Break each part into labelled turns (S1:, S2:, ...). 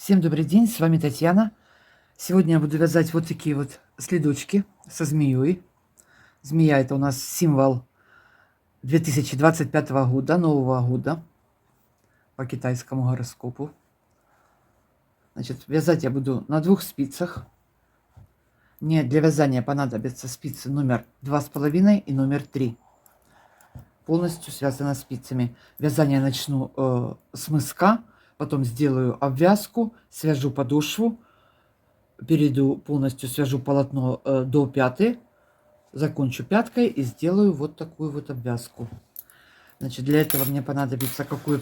S1: Всем добрый день, с вами Татьяна. Сегодня я буду вязать вот такие вот следочки со змеей. Змея — это у нас символ 2025 года, Нового года по китайскому гороскопу. Значит, вязать я буду на 2 спицах. Мне для вязания понадобятся спицы номер 2,5 и номер 3. Полностью связано спицами. Вязание начну с мыска, потом сделаю обвязку, свяжу подошву, перейду полностью, свяжу полотно до пяты, закончу пяткой и сделаю вот такую вот обвязку. Значит, для этого мне понадобится какая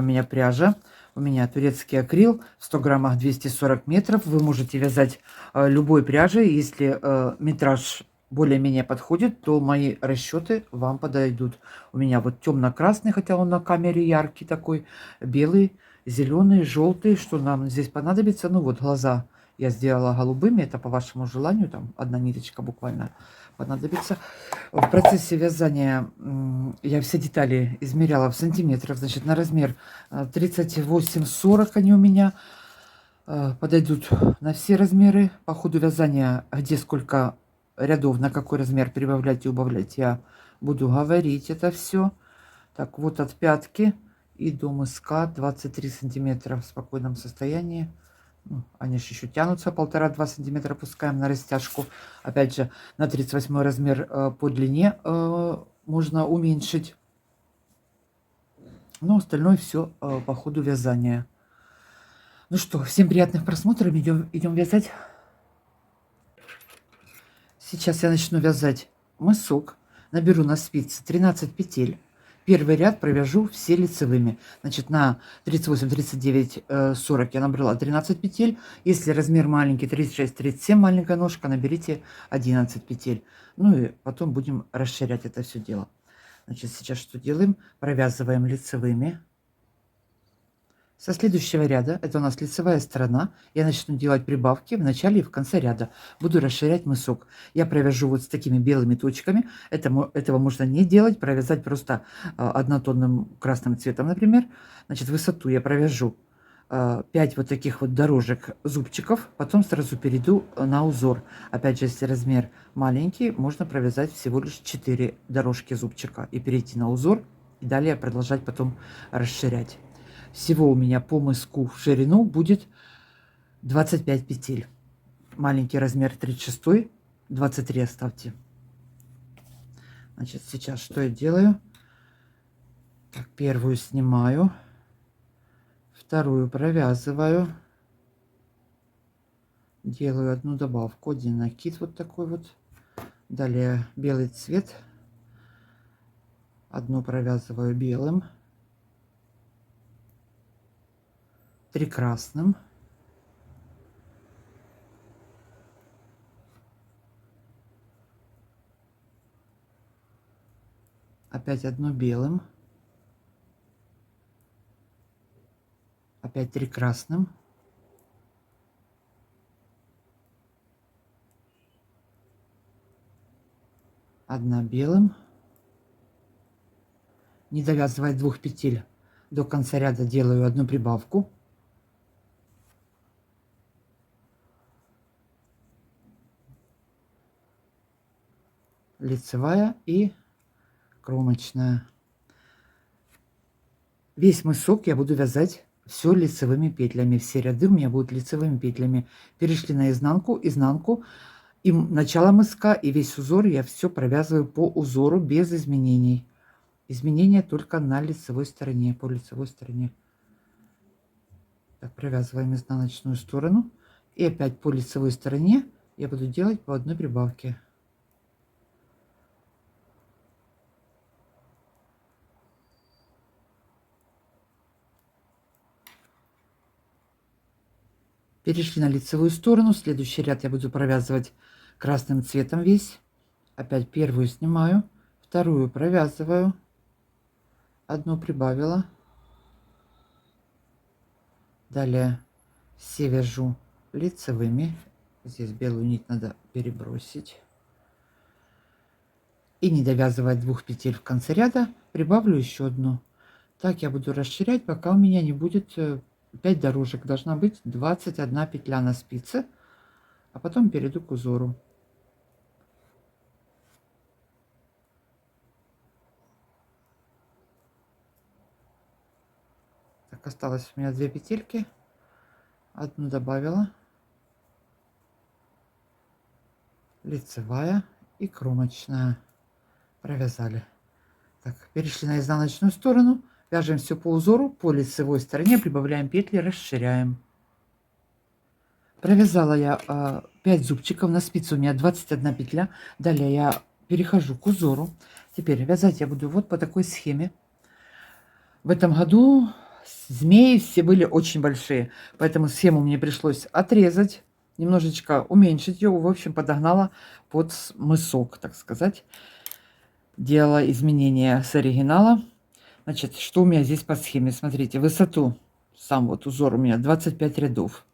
S1: у меня пряжа. У меня турецкий акрил в 100 граммах 240 метров. Вы можете вязать любой пряжей. Если метраж более-менее подходит, то мои расчеты вам подойдут. У меня вот темно-красный, хотя он на камере яркий такой, белый, зеленый, желтый. Что нам здесь понадобится? Ну вот глаза я сделала голубыми, это по вашему желанию, там одна ниточка буквально понадобится. В процессе вязания я все детали измеряла в сантиметрах, значит, на размер 38-40 они у меня подойдут на все размеры. По ходу вязания, где сколько рядов, на какой размер прибавлять и убавлять, я буду говорить это все. Так, вот от пятки и до мыска 23 сантиметра в спокойном состоянии. Они же еще тянутся, 1,5-2 сантиметра пускаем на растяжку. Опять же, на 38 размер по длине можно уменьшить. Но остальное все по ходу вязания. Ну что, всем приятных просмотров. Идем вязать. Сейчас я начну вязать мысок. Наберу на спице 13 петель. Первый ряд провяжу все лицевыми. Значит, на 38, 39, 40 я набрала 13 петель. Если размер маленький, 36, 37, маленькая ножка, наберите 11 петель. Ну и потом будем расширять это все дело. Значит, сейчас что делаем? Провязываем лицевыми. Со следующего ряда, это у нас лицевая сторона, я начну делать прибавки в начале и в конце ряда. Буду расширять мысок. Я провяжу вот с такими белыми точками. Этого можно не делать, провязать просто однотонным красным цветом, например. Значит, высоту я провяжу 5 вот таких вот дорожек зубчиков, потом сразу перейду на узор. Опять же, если размер маленький, можно провязать всего лишь 4 дорожки зубчика и перейти на узор, и далее продолжать потом расширять. Всего у меня по мыску в ширину будет 25 петель. Маленький размер 36, 23 оставьте. Значит, сейчас что я делаю? Так, первую снимаю, вторую провязываю, делаю одну добавку, один накид вот такой вот. Далее белый цвет, одну провязываю белым, 3 красным, опять одну белым, опять 3 красным, одна белым, не довязывая 2 петель до конца ряда, делаю одну прибавку. Лицевая и кромочная. Весь мысок я буду вязать все лицевыми петлями. Все ряды у меня будут лицевыми петлями. Перешли на изнанку, изнанку. И начало мыска, и весь узор я все провязываю по узору без изменений. Изменения только на лицевой стороне, по лицевой стороне. Так, провязываем изнаночную сторону. И опять по лицевой стороне я буду делать по одной прибавке. Перешли на лицевую сторону. Следующий ряд я буду провязывать красным цветом весь. Опять первую снимаю, вторую провязываю, одну прибавила. Далее все вяжу лицевыми. Здесь белую нить надо перебросить. И не довязывая 2 петель в конце ряда, прибавлю еще одну. Так я буду расширять, пока у меня не будет 5 дорожек должна быть, 21 петля на спице, а потом перейду к узору. Так, осталось у меня 2 петельки, одну добавила, лицевая и кромочная, провязали. Так, перешли на изнаночную сторону, вяжем все по узору, по лицевой стороне, прибавляем петли, расширяем. Провязала я 5 зубчиков, на спице у меня 21 петля. Далее я перехожу к узору. Теперь вязать я буду вот по такой схеме. В этом году змеи все были очень большие, поэтому схему мне пришлось отрезать, немножечко уменьшить ее, в общем, подогнала под мысок, так сказать. Делала изменения с оригинала. Значит, что у меня здесь по схеме? Смотрите, высоту, сам вот узор у меня 25 рядов.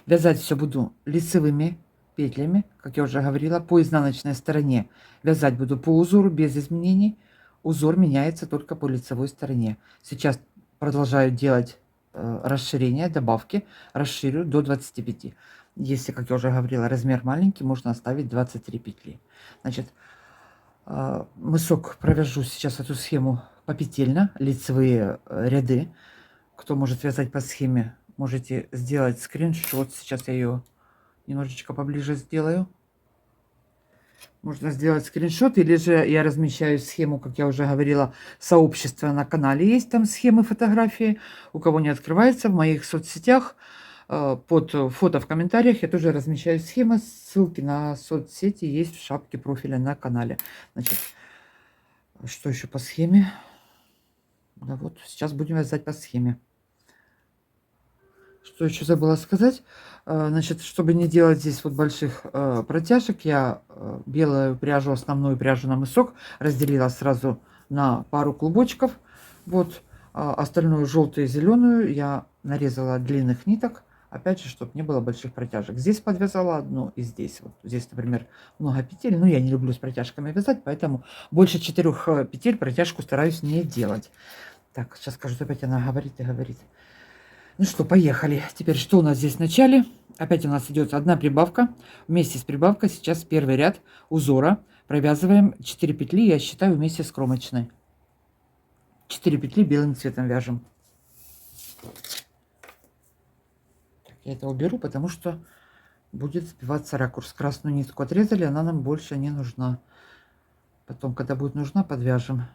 S1: Вязать все буду лицевыми петлями, как я уже говорила, по изнаночной стороне. Вязать буду по узору без изменений. Узор меняется только по лицевой стороне. Сейчас продолжаю делать расширение, добавки. Расширю до 25. Если, как я уже говорила, размер маленький, можно оставить 23 петли. Значит, мысок провяжу сейчас эту схему попетельно, лицевые ряды. Кто может вязать по схеме, можете сделать скриншот. Сейчас я ее немножечко поближе сделаю. Можно сделать скриншот, или же я размещаю схему, как я уже говорила, сообщество на канале. Есть там схемы, фотографии. У кого не открывается, в моих соцсетях под фото в комментариях я тоже размещаю схемы. Ссылки на соцсети есть в шапке профиля на канале. Значит, что еще по схеме? Да вот, сейчас будем вязать по схеме. Что еще забыла сказать? Значит, чтобы не делать здесь вот больших протяжек, я белую пряжу, основную пряжу на мысок разделила сразу на пару клубочков. Вот, остальную желтую и зеленую я нарезала длинных ниток. Опять же, чтобы не было больших протяжек. Здесь подвязала одну и здесь. Вот здесь, например, много петель. Но я не люблю с протяжками вязать, поэтому больше 4 петель протяжку стараюсь не делать. Так, сейчас скажу, опять она говорит и говорит. Ну что, поехали. Теперь что у нас здесь в начале? Опять у нас идет одна прибавка. Вместе с прибавкой сейчас первый ряд узора. Провязываем 4 петли, я считаю, вместе с кромочной. 4 петли белым цветом вяжем. Так, я это уберу, потому что будет сбиваться ракурс. Красную нитку отрезали, она нам больше не нужна. Потом, когда будет нужна, подвяжем.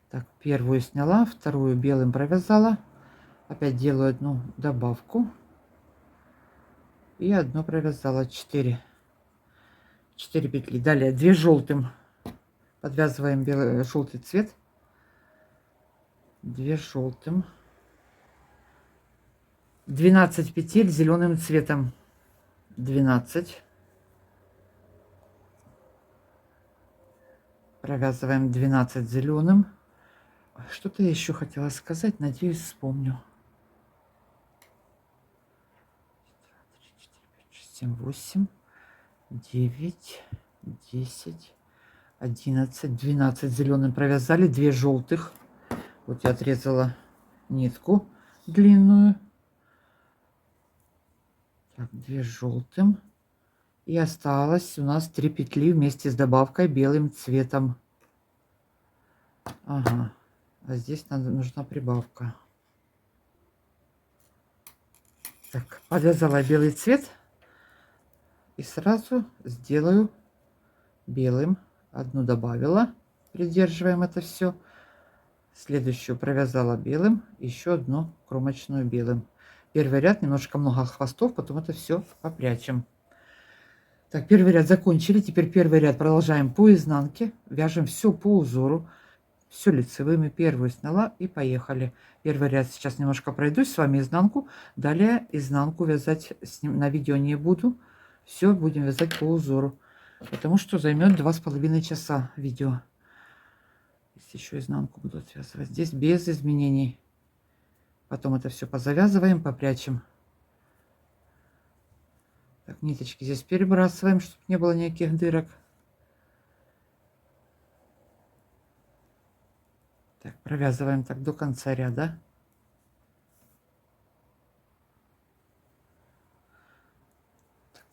S1: Так, первую сняла, вторую белым провязала. Опять делаю одну добавку. И одну провязала, 4 петли. Далее 2 желтым. Подвязываем белый, желтый цвет. 2 желтым. 12 петель зеленым цветом. 12. Провязываем 12 зеленым. Что-то я еще хотела сказать, надеюсь, вспомню. 7, 8, 9, 10, 11, 12 зеленым провязали, 2 желтых. Вот я отрезала нитку длинную. Так, 2 желтым. И осталось у нас 3 петли вместе с добавкой белым цветом. Ага. А здесь нужна прибавка. Так, подвязала белый цвет. И сразу сделаю белым. Одну добавила. Придерживаем это все. Следующую провязала белым. Еще одну кромочную белым. Первый ряд, немножко много хвостов. Потом это все попрячем. Так, первый ряд закончили. Теперь первый ряд продолжаем по изнанке. Вяжем все по узору. Все лицевыми. Первую сняла и поехали. Первый ряд сейчас немножко пройдусь с вами изнанку. Далее изнанку вязать на видео не буду. Все будем вязать по узору. Потому что займет 2,5 часа видео. Если еще изнанку буду связывать. Здесь без изменений. Потом это все позавязываем, попрячем. Так, ниточки здесь перебрасываем, чтобы не было никаких дырок. Так, провязываем так до конца ряда.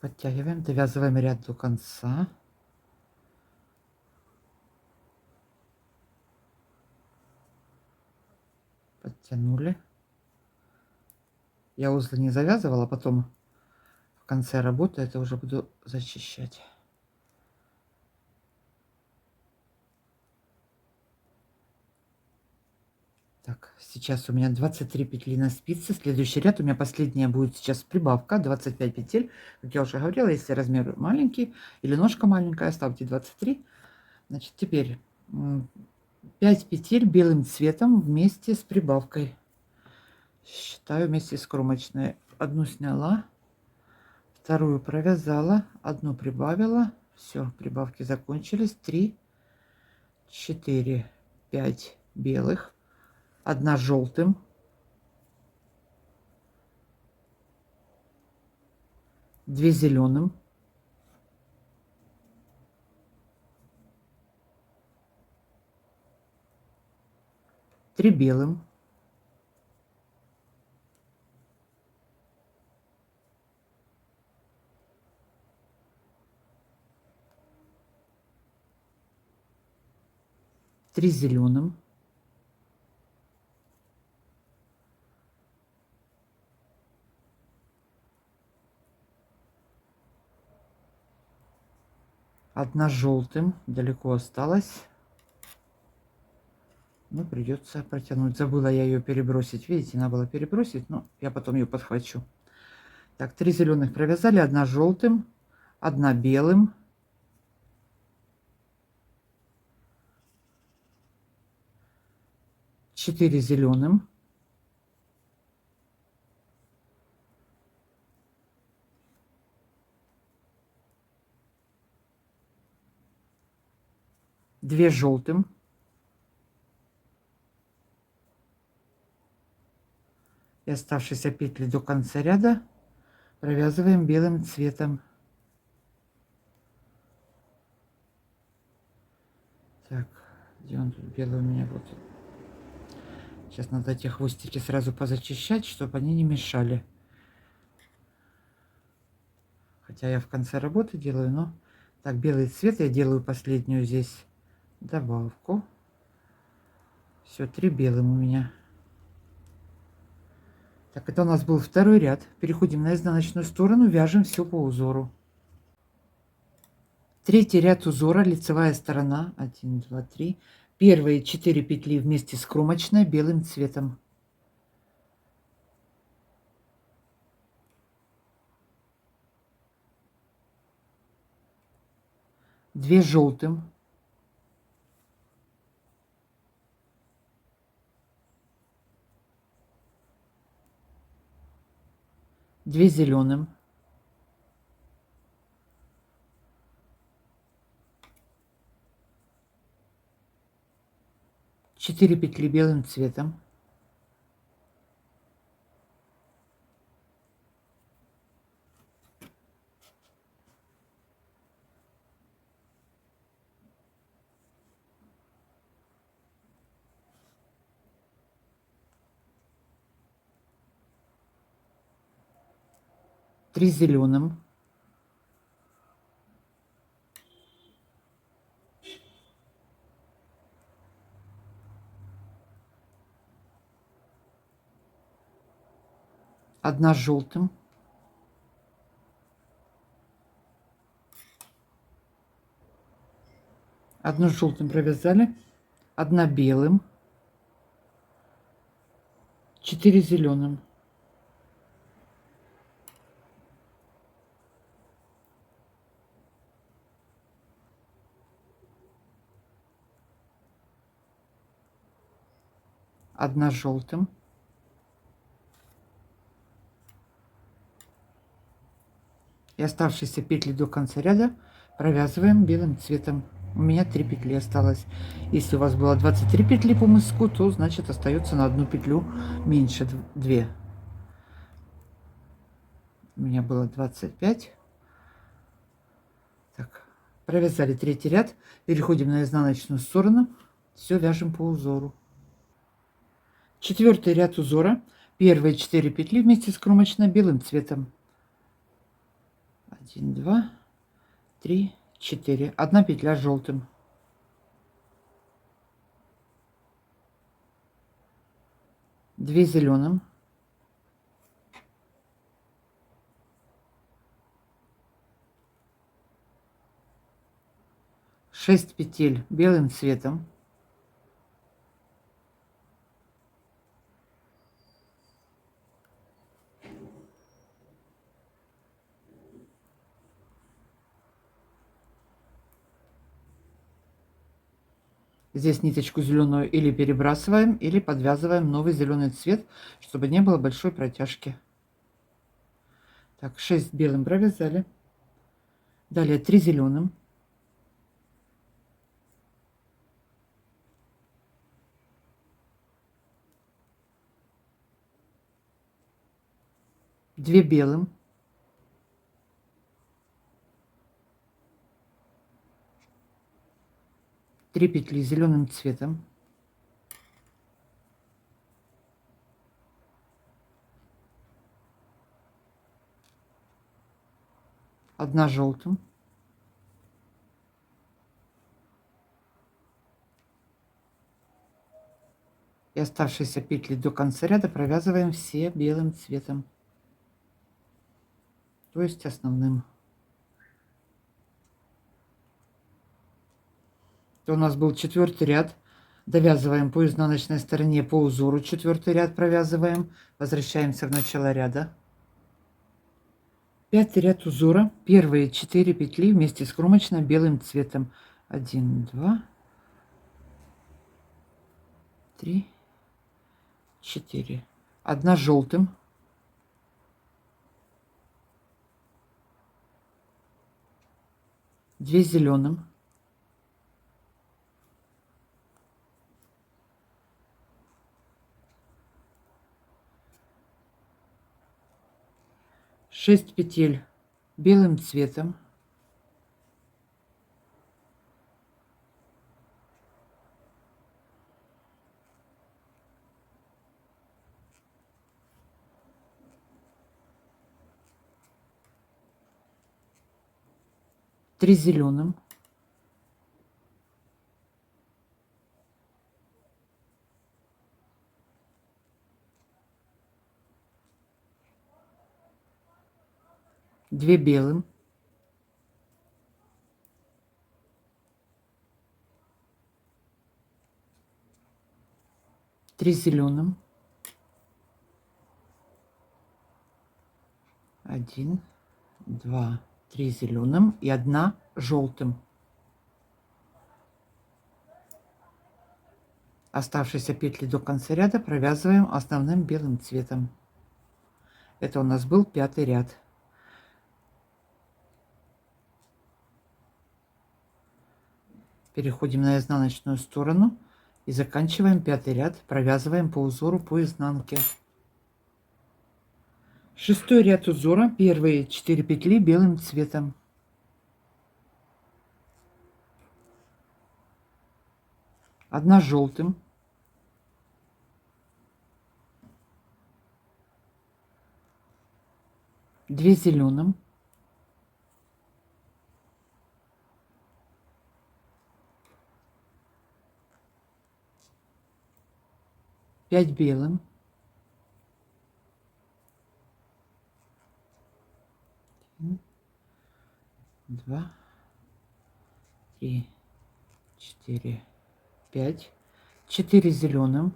S1: Подтягиваем, довязываем ряд до конца. Подтянули. Я узлы не завязывала, потом в конце работы это уже буду зачищать. Так, сейчас у меня 23 петли на спице. Следующий ряд у меня последняя будет сейчас прибавка 25 петель. Как я уже говорила, если размер маленький или ножка маленькая, ставьте 23. Значит, теперь 5 петель белым цветом вместе с прибавкой. Считаю вместе с кромочной. Одну сняла, вторую провязала, одну прибавила. Все, прибавки закончились. 3, 4, 5 белых. Одна желтым. Две зеленым. Три белым. Три зеленым. Одна желтым, далеко осталась. Ну, придется протянуть. Забыла я ее перебросить. Видите, надо было перебросить, но я потом ее подхвачу. Так, 3 зеленых провязали, одна желтым, одна белым. 4 зеленым. 2 желтым. И оставшиеся петли до конца ряда провязываем белым цветом. Так, где он тут белый у меня? Вот. Сейчас надо эти хвостики сразу позачищать, чтобы они не мешали. Хотя я в конце работы делаю, но... Так, белый цвет я делаю последнюю здесь добавку. Все, 3 белым у меня. Так, это у нас был второй ряд. Переходим на изнаночную сторону, вяжем все по узору. Третий ряд узора, лицевая сторона. 1, 2, 3. Первые 4 петли вместе с кромочной белым цветом. Две желтым. Две зеленым. Четыре петли белым цветом. Три зеленым. Одна желтым. Одну желтым провязали. Одна белым. 4 зеленым. Одна желтым. И оставшиеся петли до конца ряда провязываем белым цветом. У меня 3 петли осталось. Если у вас было 23 петли по мыску, то значит остается на одну петлю меньше 2. У меня было 25. Так, провязали третий ряд. Переходим на изнаночную сторону. Все вяжем по узору. Четвертый ряд узора. Первые 4 петли вместе с кромочной белым цветом. 1, 2, 3, 4. Одна петля желтым. 2 зеленым. 6 петель белым цветом. Здесь ниточку зеленую или перебрасываем, или подвязываем новый зеленый цвет, чтобы не было большой протяжки. Так, 6 белым провязали. Далее 3 зеленым. 2 белым. 3 петли зеленым цветом. 1 желтым. И оставшиеся петли до конца ряда провязываем все белым цветом, то есть основным. Это у нас был 4-й ряд. Довязываем по изнаночной стороне по узору, 4-й ряд провязываем, возвращаемся в начало ряда. 5-й ряд узора, первые 4 петли вместе с кромочной белым цветом. 1, 2, 3, 4. 1 желтым. 2 зеленым. 6 петель белым цветом. 3 зеленым. 2 белым. 3 зеленым. 1, 2, 3 зеленым и 1 желтым. Оставшиеся петли до конца ряда провязываем основным белым цветом. Это у нас был 5-й ряд. Переходим на изнаночную сторону и заканчиваем 5-й ряд, провязываем по узору по изнанке. 6-й ряд узора, первые 4 петли белым цветом. 1 желтым. 2 зеленым. 5 белым. 2, 3, 4, 5. 4 зеленым.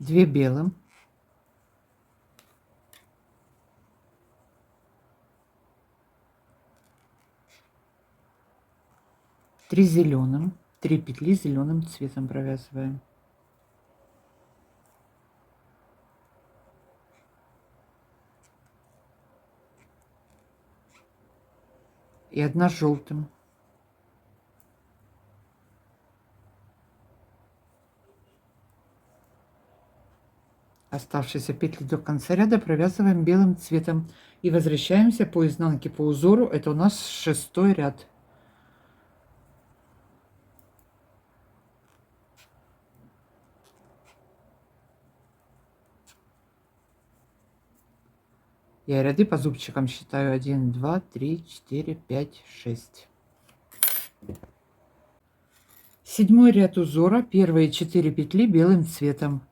S1: 2 белым. 3 зеленым. 3 петли зеленым цветом провязываем. И 1 желтым. Оставшиеся петли до конца ряда провязываем белым цветом и возвращаемся по изнанке по узору. Это у нас 6-й ряд. Я ряды по зубчикам считаю. 1, 2, 3, 4, 5, 6. Седьмой ряд узора. Первые 4 петли белым цветом.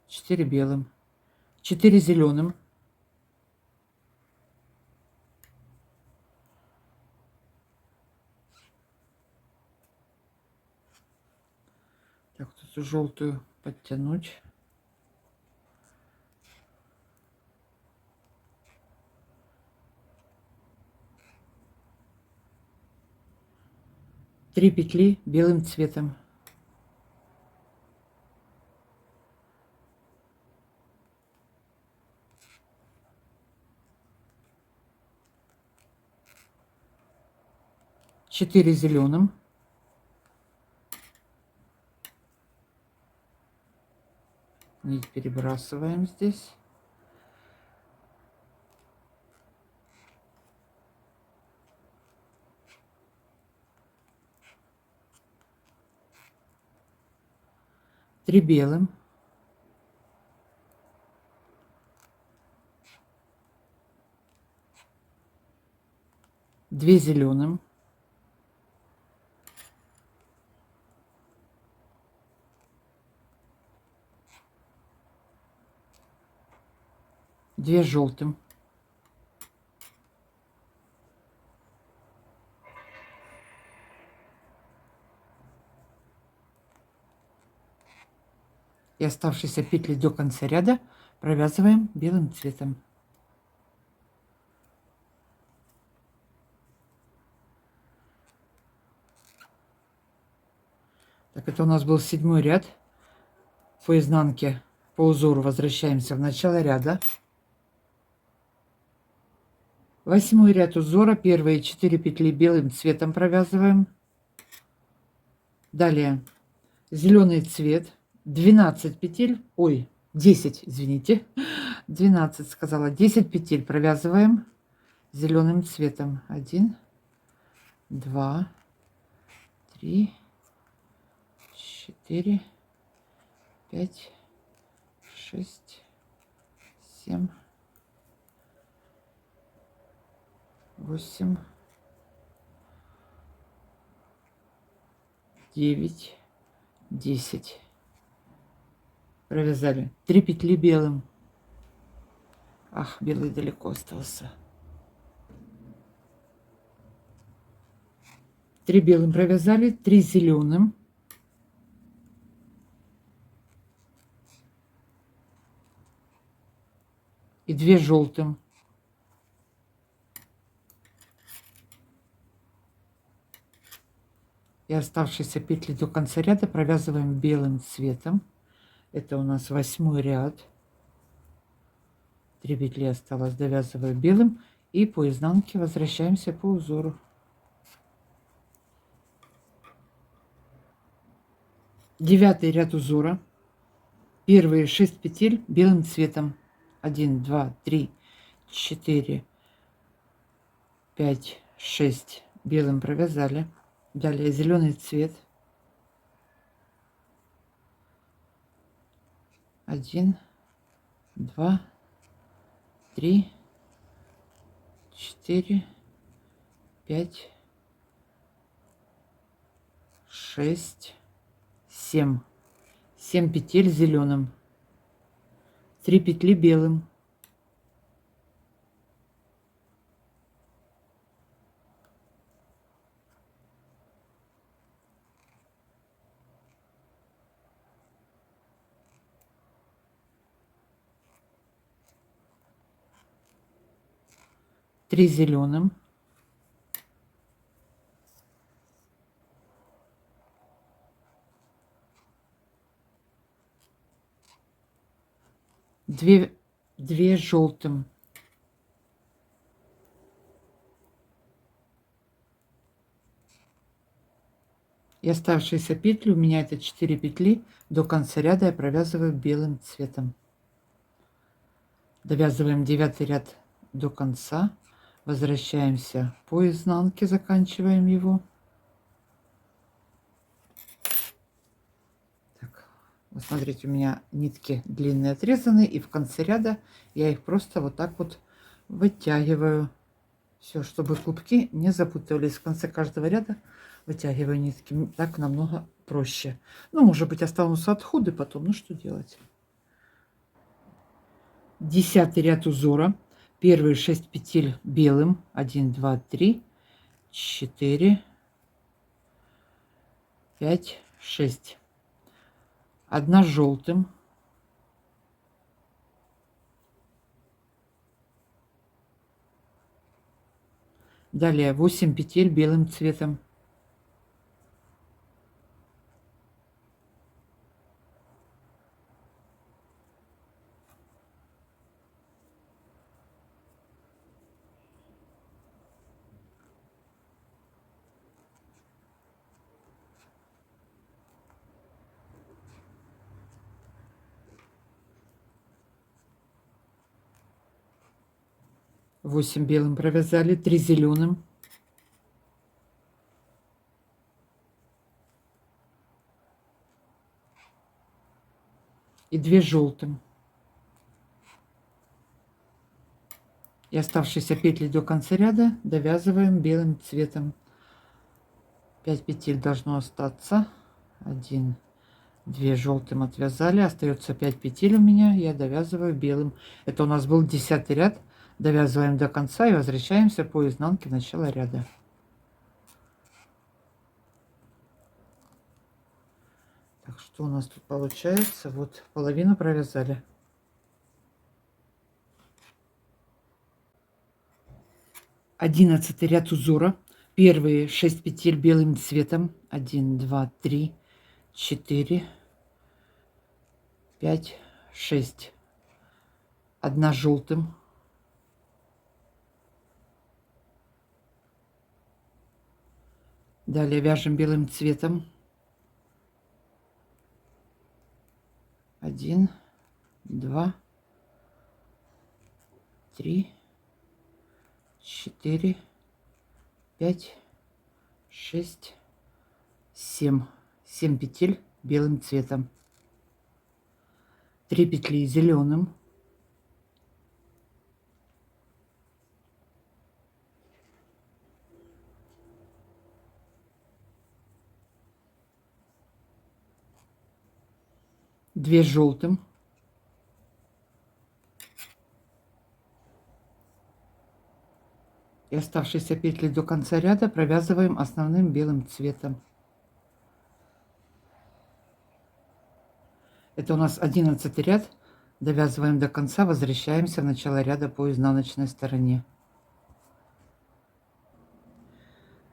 S1: 4 белым. 4 зеленым. Так, тут желтую подтянуть. Три петли белым цветом. Четыре зеленым. Нить перебрасываем здесь. Три белым. Две зеленым. Две желтым. И оставшиеся петли до конца ряда провязываем белым цветом. Так, это у нас был седьмой ряд. По изнанке, по узору возвращаемся в начало ряда. Восьмой ряд узора. Первые 4 петли белым цветом провязываем. Далее зеленый цвет. 12 петель. Ой, 10, извините. 12 сказала. 10 петель провязываем зеленым цветом. 1, 2, 3, 4, 5, 6, 7, 8, 9, 10. Провязали 3 петли белым. Ах, белый далеко остался. 3 белым провязали, 3 зеленым. И 2 желтым. И оставшиеся петли до конца ряда провязываем белым цветом. Это у нас 8 ряд. 3 петли осталось, довязываю белым. И по изнанке возвращаемся по узору. Девятый ряд узора. Первые 6 петель белым цветом. 1, 2, 3, 4, 5, 6 белым провязали. Далее зеленый цвет. 1, 2, 3, 4, 5, 6, 7. 7 петель зеленым. 3 петли белым. Три зеленым. Две желтым. И оставшиеся петли, у меня это 4 петли, до конца ряда я провязываю белым цветом. Довязываем 9 ряд до конца. Возвращаемся по изнанке, заканчиваем его. Так, Вот смотрите, у меня нитки длинные отрезаны, и в конце ряда я их просто вот так вот вытягиваю. Все, чтобы клубки не запутывались. В конце каждого ряда вытягиваю нитки. Так намного проще. Ну, может быть, останутся отходы потом. Ну, что делать? 10 ряд узора. Первые 6 петель белым. 1, 2, 3, 4, 5, 6. Одна желтым. Далее 8 петель белым цветом. Восемь белым провязали, 3 зеленым. И 2 желтым. И оставшиеся петли до конца ряда довязываем белым цветом. 5 петель должно остаться. 1, 2 желтым отвязали. Остается 5 петель у меня. Я довязываю белым. Это у нас был 10 ряд. Довязываем до конца и возвращаемся по изнанке в начало ряда. Так, что у нас тут получается? Вот половину провязали. 11 ряд узора. Первые 6 петель белым цветом. 1, 2, 3, 4, 5, 6. Одна желтым. Далее вяжем белым цветом. 1, 2, 3, 4, 5, 6, 7. 7 петель белым цветом. 3 петли зеленым. Две желтым. И оставшиеся петли до конца ряда провязываем основным белым цветом. Это у нас 11 ряд. Довязываем до конца, возвращаемся в начало ряда по изнаночной стороне.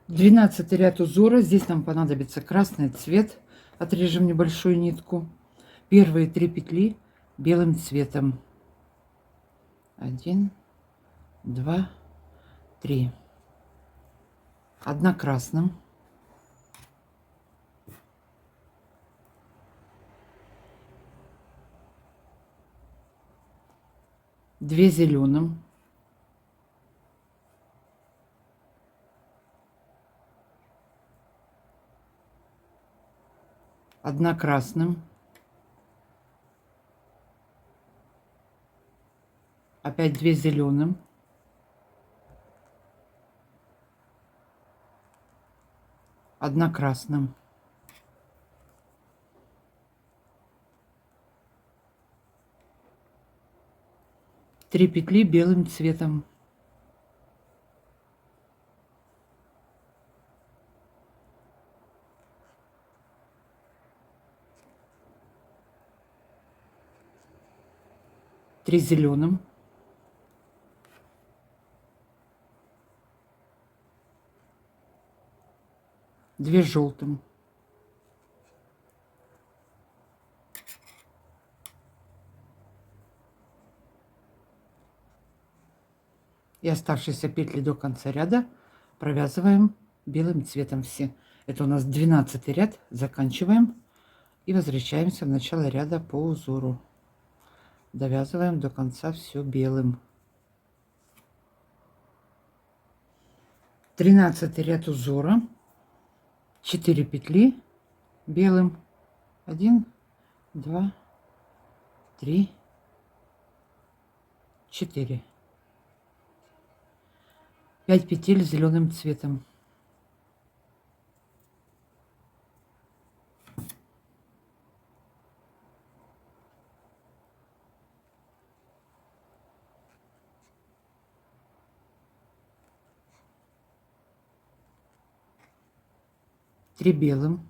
S1: 12 ряд узора. Здесь нам понадобится красный цвет. Отрежем небольшую нитку. Первые 3 петли белым цветом. 1, 2, 3. Одна красным. 2 зеленым. 1 красным. Опять 2 зеленым. 1 красным. 3 петли белым цветом. Три зеленым. 2 желтым. И оставшиеся петли до конца ряда провязываем белым цветом все. Это у нас 12 ряд. Заканчиваем и возвращаемся в начало ряда по узору. Довязываем до конца все белым. 13 ряд узора. 4 петли белым. 1, 2, 3, 4. 5 петель зеленым цветом. Три белым.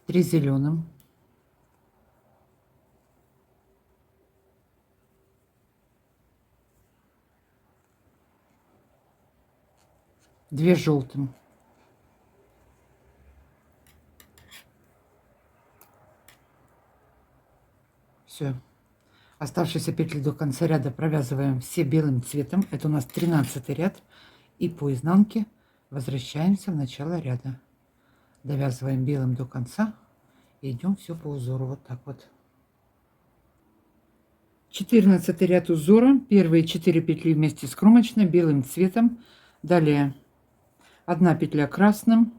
S1: Три зеленым. Две желтым. Все. Оставшиеся петли до конца ряда провязываем все белым цветом. Это у нас 13 ряд. И по изнанке возвращаемся в начало ряда. Довязываем белым до конца. И идем все по узору. Вот так вот. 14 ряд узора. Первые 4 петли вместе с кромочной белым цветом. Далее 1 петля красным,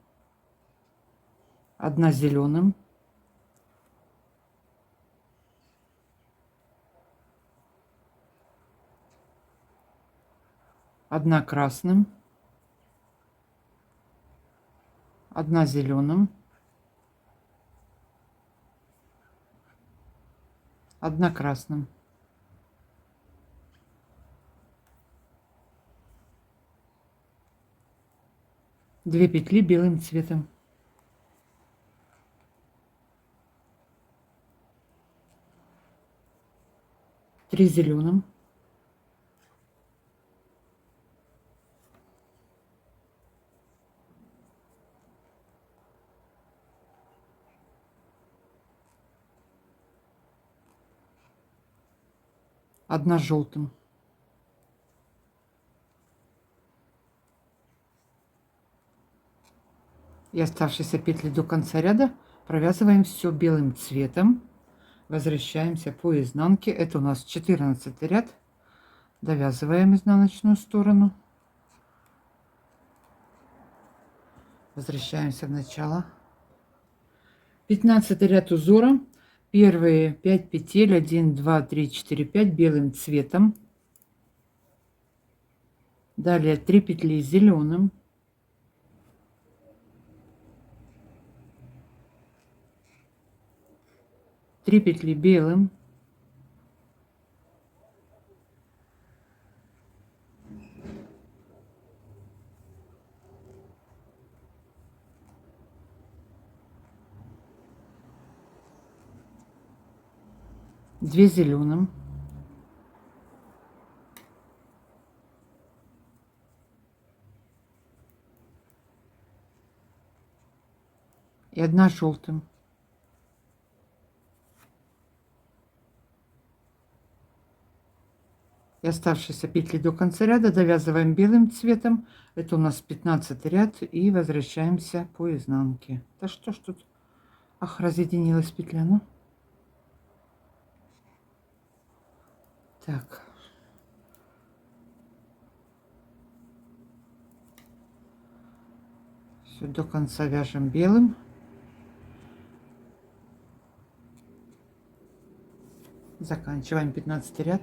S1: 1 зеленым, 1 красным, 1 зеленым, 1 красным. Две петли белым цветом. Три зеленым. Одна желтым. И оставшиеся петли до конца ряда провязываем все белым цветом. Возвращаемся по изнанке. Это у нас 14 ряд. Довязываем изнаночную сторону. Возвращаемся в начало. 15 ряд узора. Первые 5 петель 1, 2, 3, 4, 5 белым цветом. Далее 3 петли зеленым. 3 петли белым. 2 зеленым. И 1 желтым. И оставшиеся петли до конца ряда довязываем белым цветом. Это у нас 15 ряд. И возвращаемся по изнанке. Да что ж тут? Ах, разъединилась петля, ну. Так. Все до конца вяжем белым. Заканчиваем 15 ряд.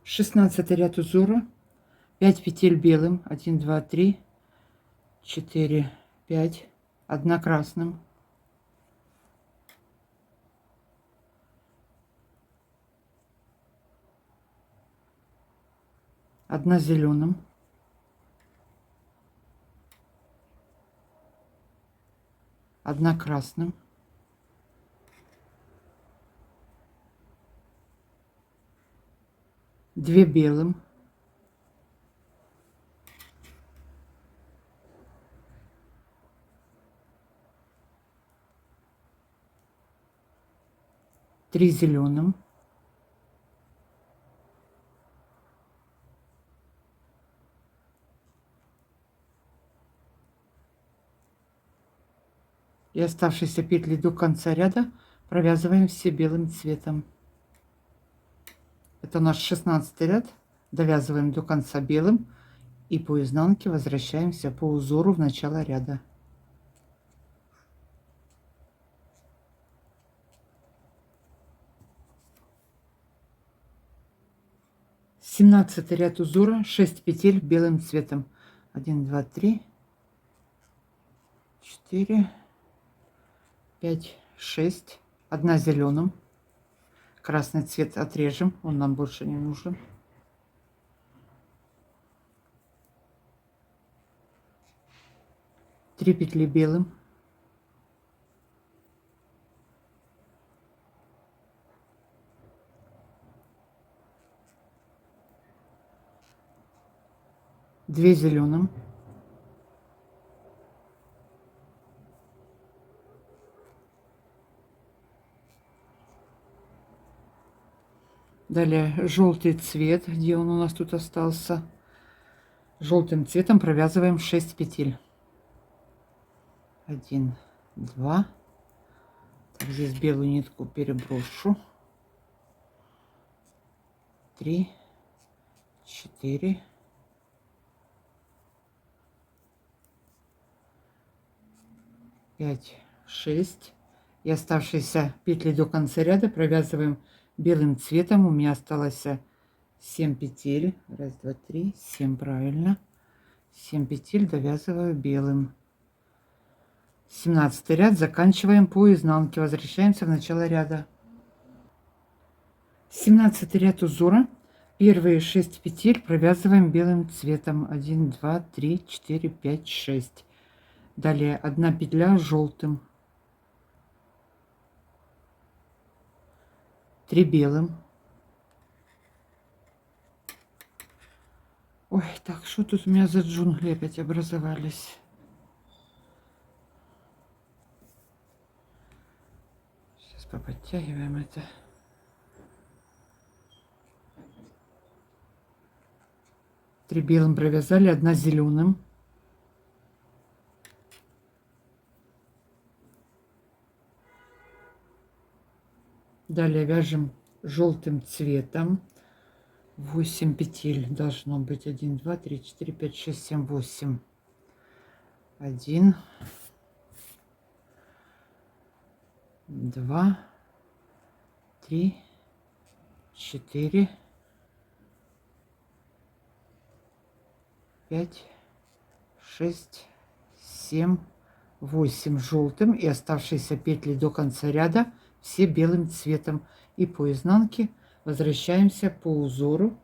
S1: 16 ряд узора. 5 петель белым. 1, 2, 3, 4, 5. 1 красным. 1 зеленым. 1 красным. 2 белым. 3 зеленым. И оставшиеся петли до конца ряда провязываем все белым цветом. Это у нас 16 ряд. Довязываем до конца белым и по изнанке возвращаемся по узору в начало ряда. 17 ряд узора, 6 петель белым цветом. 1, 2, 3, 4, 5, 6. Одна зеленым. Красный цвет отрежем, он нам больше не нужен. Три петли белым. Две зеленым. Далее желтый цвет, где он у нас тут остался. Желтым цветом провязываем 6 петель. 1, 2. Так, здесь белую нитку переброшу. 3, 4, 5, 6. И оставшиеся петли до конца ряда провязываем белым цветом. У меня осталось 7 петель. Раз, два, три, 7, правильно. 7 петель довязываю белым. 17 ряд заканчиваем по изнанке. Возвращаемся в начало ряда. 17 ряд узора. Первые 6 петель провязываем белым цветом. 1, 2, 3, 4, 5, 6. Далее 1 петля желтым. 3 белым. Ой, так, что тут у меня за джунгли опять образовались? Сейчас поподтягиваем это. Три белым провязали, 1 зеленым. Далее вяжем желтым цветом. 8 петель должно быть. 1, 2, 3, 4, 5, 6, 7, 8. 1, 2, 3, 4, 5, 6, 7, 8 желтым. И оставшиеся петли до конца ряда все белым цветом. И по изнанке возвращаемся по узору.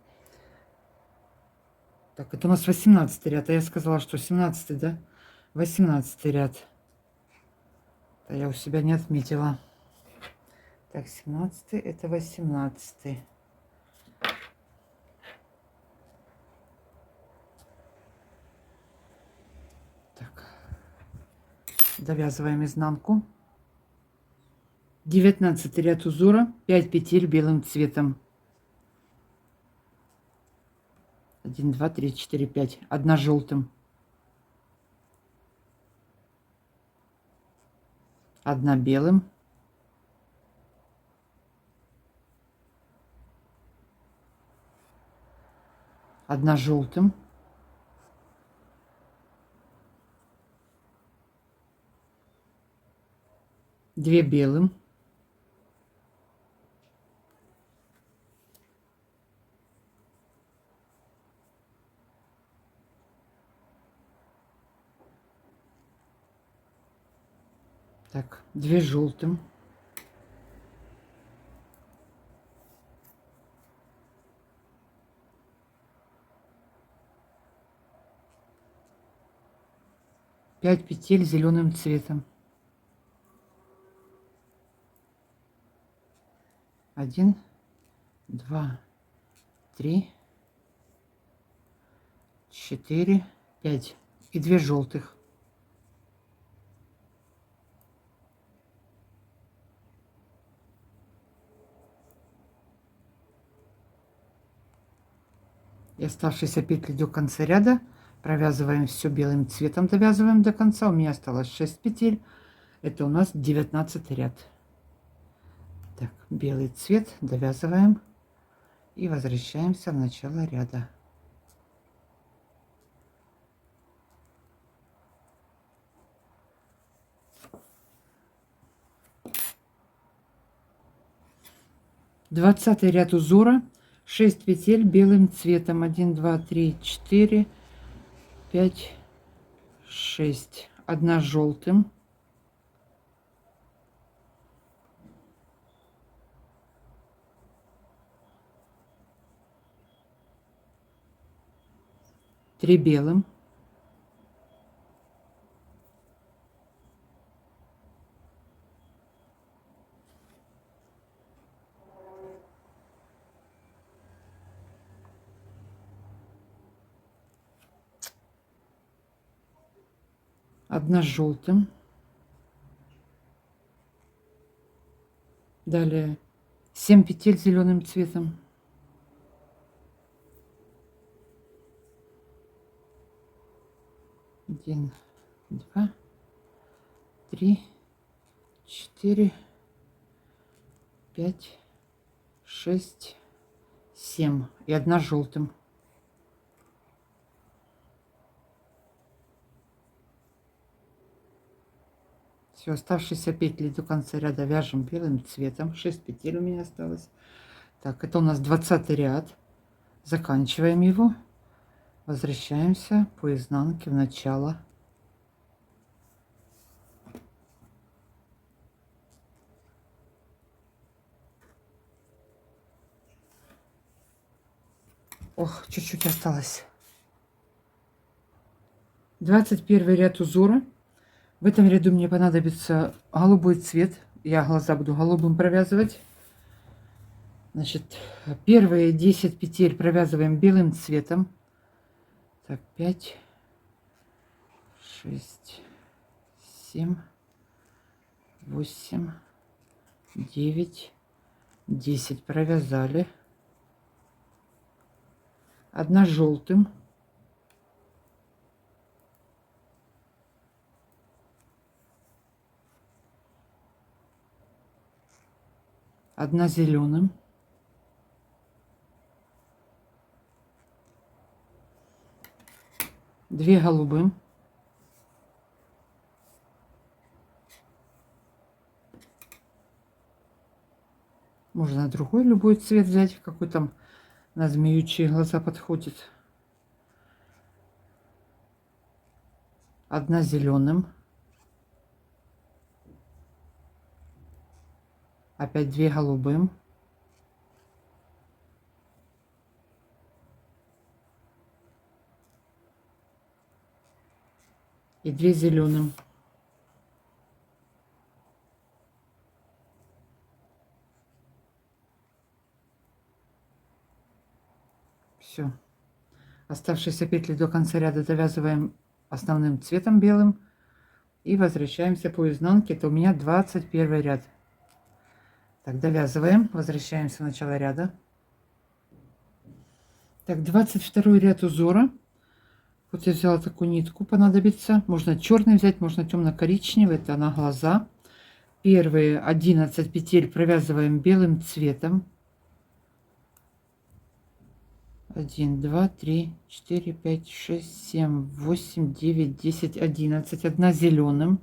S1: Так, это у нас 18 ряд. А я сказала, что 17, да? 18 ряд. А я у себя не отметила. Так, 17 это 18. Так. Довязываем изнанку. 19 ряд узора, 5 петель белым цветом. 1, 2, 3, 4, 5. 1 желтым. 1 белым. 1 желтым. 2 белым. 2 желтым. 5 петель зеленым цветом. 1, 2, 3, 4, 5 и 2 желтых. И оставшиеся петли до конца ряда провязываем все белым цветом, довязываем до конца. У меня осталось 6 петель. Это у нас 19 ряд. Так, белый цвет довязываем И возвращаемся в начало ряда. Двадцатый ряд узора, 6 петель белым цветом, 1 2 3 4 5 6, 1 желтым, 3 белым, 1 желтым, далее 7 петель зеленым цветом, 1 2 3 4 5 6 7 и 1 желтым. Все, оставшиеся петли до конца ряда вяжем белым цветом. 6 петель у меня осталось. Так, это у нас 20 ряд. Заканчиваем его. Возвращаемся по изнанке в начало. Ох, чуть-чуть осталось. 21 ряд узора. В этом ряду мне понадобится голубой цвет. Я глаза буду голубым провязывать. Значит, первые 10 петель провязываем белым цветом. Так, 5, 6, 7, 8, 9, 10 провязали. 1 желтым. 1 зеленым. 2 голубым. Можно другой любой цвет взять, какой там на змеючие глаза подходит. 1 зеленым. Опять 2 голубым. И 2 зеленым. Все. Оставшиеся петли до конца ряда довязываем основным цветом белым. И возвращаемся по изнанке. Это у меня 21 ряд. Так, довязываем. Возвращаемся в начало ряда. Так, 22 ряд узора. Вот я взяла такую нитку, понадобится. Можно черный взять, можно темно-коричневый. Это на глаза. Первые 11 петель провязываем белым цветом. 1, 2, 3, 4, 5, 6, 7, 8, 9, 10, 11. 1 зеленым.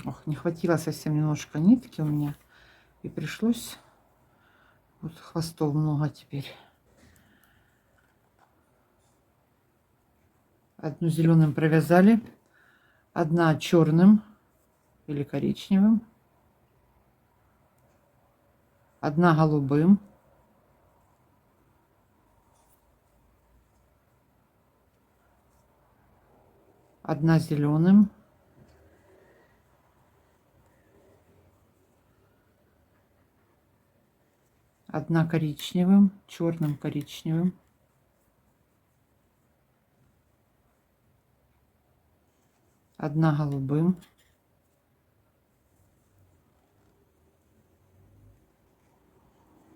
S1: Ох, не хватило совсем немножко нитки у меня. И пришлось... Вот хвостов много теперь. 1 зеленым провязали. 1 черным или коричневым. 1 голубым. 1 зеленым. 1 коричневым, черным коричневым. 1 голубым.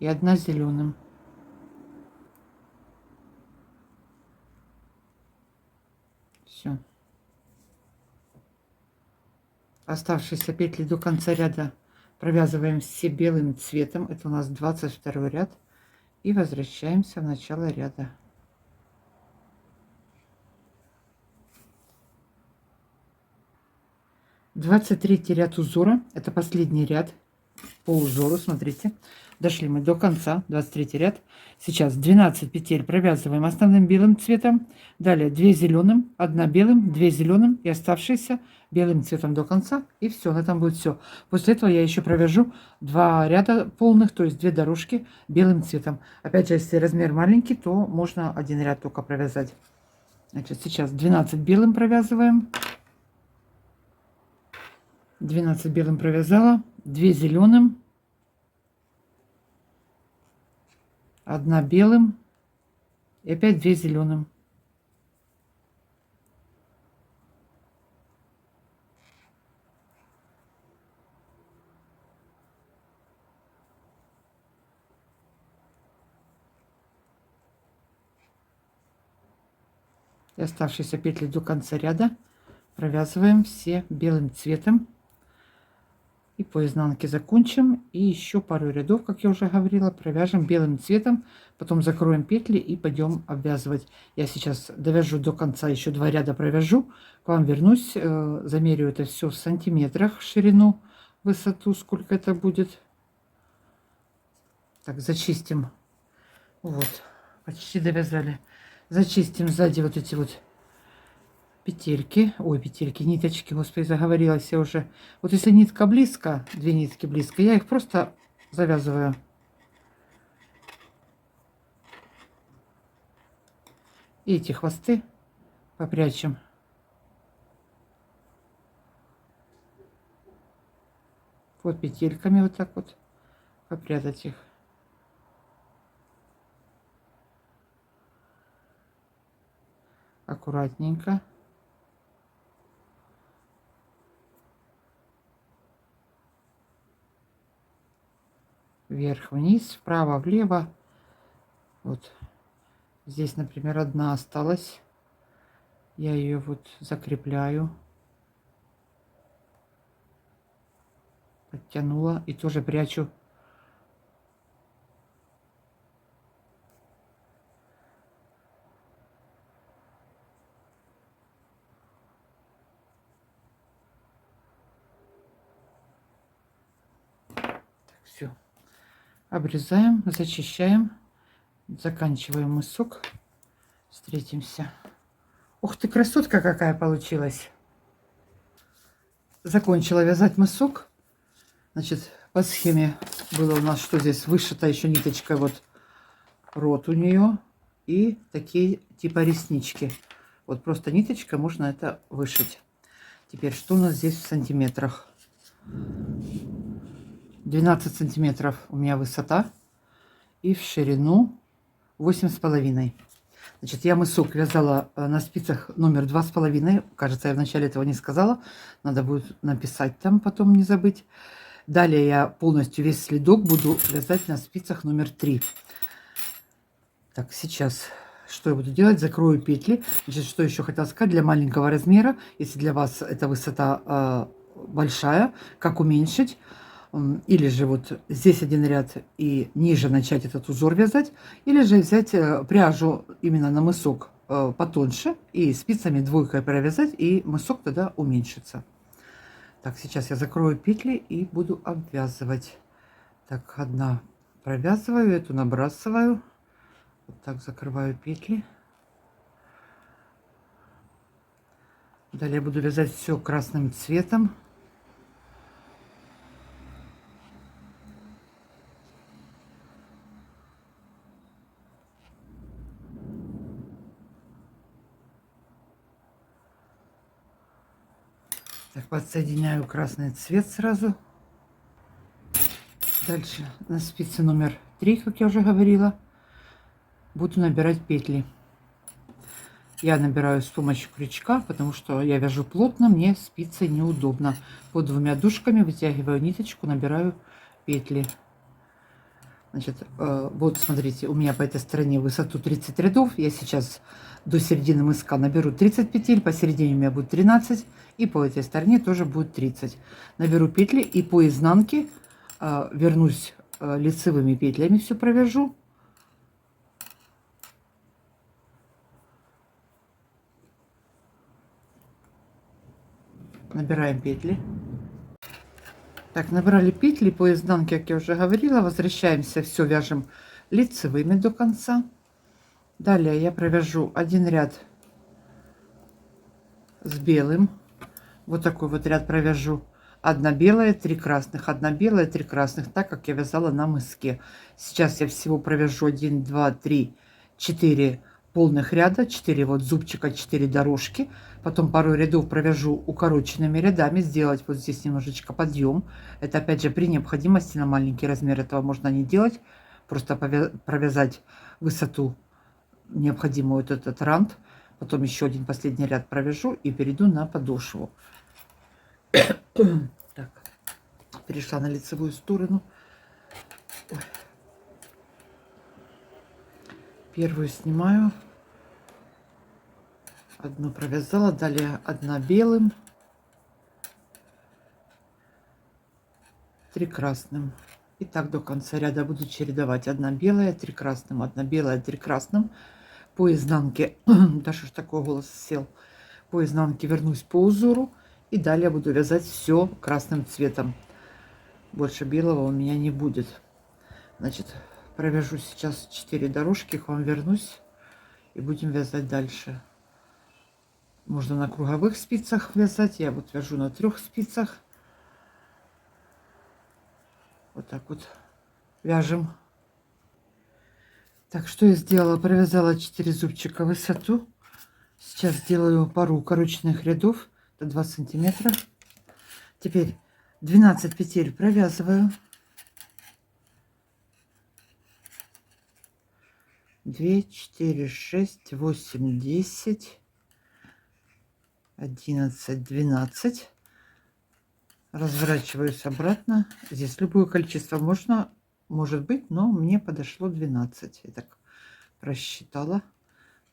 S1: И 1 зеленым. Все. Оставшиеся петли до конца ряда Провязываем все белым цветом. Это у нас 22 ряд. И возвращаемся в начало ряда. Двадцать третий ряд узора. Это последний ряд по узору. Смотрите. Дошли мы до конца. 23 ряд. Сейчас 12 петель провязываем основным белым цветом. Далее 2 зеленым, 1 белым, 2 зеленым и оставшиеся белым цветом до конца. И все, на этом будет все. После этого я еще провяжу 2 ряда полных, то есть 2 дорожки белым цветом. Опять же, если размер маленький, то можно 1 ряд только провязать. Значит, сейчас 12 белым провязываем. 12 белым провязала, 2 зеленым, 1 белым и опять 2 зеленым. И оставшиеся петли до конца ряда провязываем все белым цветом. И по изнанке закончим. И еще пару рядов, как я уже говорила, провяжем белым цветом. Потом закроем петли и пойдем обвязывать. Я сейчас довяжу до конца, еще 2 ряда провяжу. К вам вернусь, замерю это все в сантиметрах, ширину, высоту, сколько это будет. Так, зачистим. Вот, почти довязали. Зачистим сзади вот эти вот петельки, ой, петельки, ниточки, господи, заговорилась я уже. Вот если нитка близко, 2 нитки близко, я их просто завязываю. И эти хвосты попрячем. Вот петельками вот так вот попрятать их. Аккуратненько. Вверх-вниз, вправо-влево. Вот здесь, например, 1 осталась. Я ее вот закрепляю. Подтянула и тоже прячу. Все. Обрезаем, зачищаем, заканчиваем мысок. Встретимся. Ух ты, красотка какая получилась. Закончила вязать мысок. Значит, по схеме было у нас, что здесь вышита еще ниточка, вот рот у нее и такие типа реснички. Вот просто ниточка, можно это вышить. Теперь, что у нас здесь в сантиметрах? 12 сантиметров у меня высота и в ширину 8,5. Значит, я мысок вязала на спицах номер 2,5. Кажется, я вначале этого не сказала. Надо будет написать там, потом не забыть. Далее я полностью весь следок буду вязать на спицах номер 3. Так, сейчас что я буду делать? Закрою петли. Значит, что еще хотела сказать, для маленького размера, если для вас эта высота большая, как уменьшить? Или же вот здесь 1 ряд и ниже начать этот узор вязать, или же взять пряжу именно на мысок потоньше и спицами 2 провязать, и мысок тогда уменьшится. Так, сейчас я закрою петли и буду обвязывать. Так, 1 провязываю, эту набрасываю, вот так закрываю петли. Далее буду вязать все красным цветом. Так, подсоединяю красный цвет сразу. Дальше на спице номер 3, как я уже говорила, буду набирать петли. Я набираю с помощью крючка, потому что я вяжу плотно, мне спицей неудобно. Под 2 дужками вытягиваю ниточку, набираю петли. Значит, вот смотрите, у меня по этой стороне высоту 30 рядов. Я сейчас до середины мыска наберу 30 петель, посередине у меня будет 13, и по этой стороне тоже будет 30. Наберу петли и по изнанке вернусь лицевыми петлями, все провяжу. Набираем петли. Так, набрали петли по изнанке, как я уже говорила. Возвращаемся, все вяжем лицевыми до конца. Далее я провяжу один ряд с белым. Вот такой вот ряд провяжу. Одна белая, 3 красных, одна белая, 3 красных, так как я вязала на мыске. Сейчас я всего провяжу 1, 2, 3, 4 полных ряда, 4 вот зубчика, 4 дорожки. Потом пару рядов провяжу укороченными рядами, сделать вот здесь немножечко подъем. Это опять же при необходимости, на маленький размер этого можно не делать. Просто провязать высоту необходимую, вот этот рант. Потом еще один последний ряд провяжу и перейду на подошву. Так, перешла на лицевую сторону. Ой. Первую снимаю. Одну провязала, далее одна белым, 3 красным. И так до конца ряда буду чередовать. Одна белая, 3 красным, одна белая, 3 красным. По изнанке, да что ж такой голос сел, по изнанке вернусь по узору. И далее буду вязать все красным цветом. Больше белого у меня не будет. Значит, провяжу сейчас 4 дорожки, к вам вернусь и будем вязать дальше. Можно на круговых спицах вязать. Я вот вяжу на 3 спицах. Вот так вот вяжем. Так, что я сделала? Провязала 4 зубчика в высоту. Сейчас сделаю пару укороченных рядов. Это 2 сантиметра. Теперь 12 петель провязываю. 2, 4, 6, 8, 10, 11, 12. Разворачиваюсь обратно. Здесь любое количество можно, может быть, но мне подошло 12. Я так просчитала.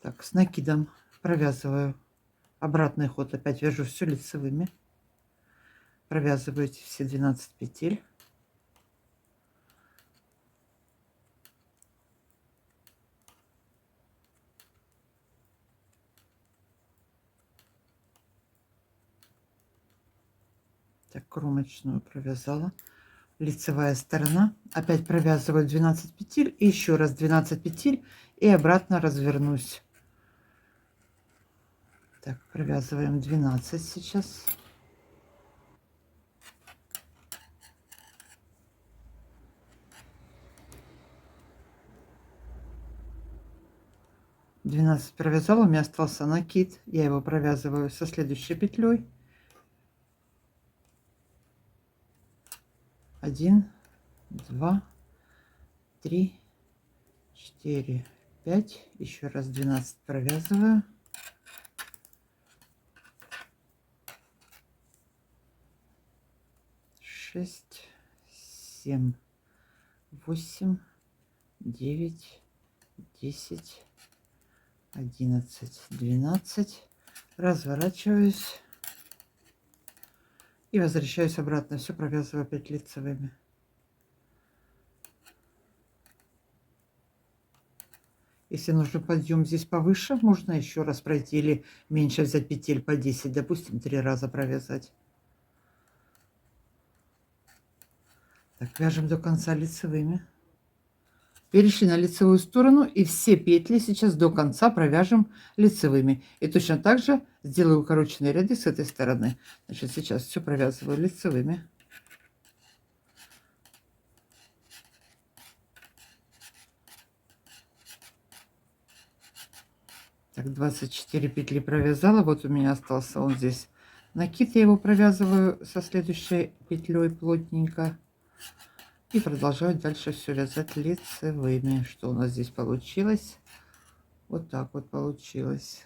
S1: Так, с накидом провязываю обратный ход. Опять вяжу все лицевыми. Провязываю эти все 12 петель. Так, кромочную провязала. Лицевая сторона. Опять провязываю 12 петель. И еще раз 12 петель. И обратно развернусь. Так, провязываем 12 сейчас. Двенадцать провязала, у меня остался накид. Я его провязываю со следующей петлей. 1, 2, 3, 4, 5. Еще раз 12 провязываю. 6, 7, 8, 9, 10, 11, 12. Разворачиваюсь и возвращаюсь обратно. Все провязываю опять лицевыми. Если нужно подъем здесь повыше, можно еще раз пройти или меньше взять петель по 10, допустим, 3 раза провязать. Так, вяжем до конца лицевыми. Перешли на лицевую сторону и все петли сейчас до конца провяжем лицевыми. И точно так же сделаю укороченные ряды с этой стороны. Значит, сейчас все провязываю лицевыми. Так, 24 петли провязала. Вот у меня остался он здесь накид. Я его провязываю со следующей петлей плотненько. И продолжаю дальше все вязать лицевыми. Что у нас здесь получилось? Вот так вот получилось.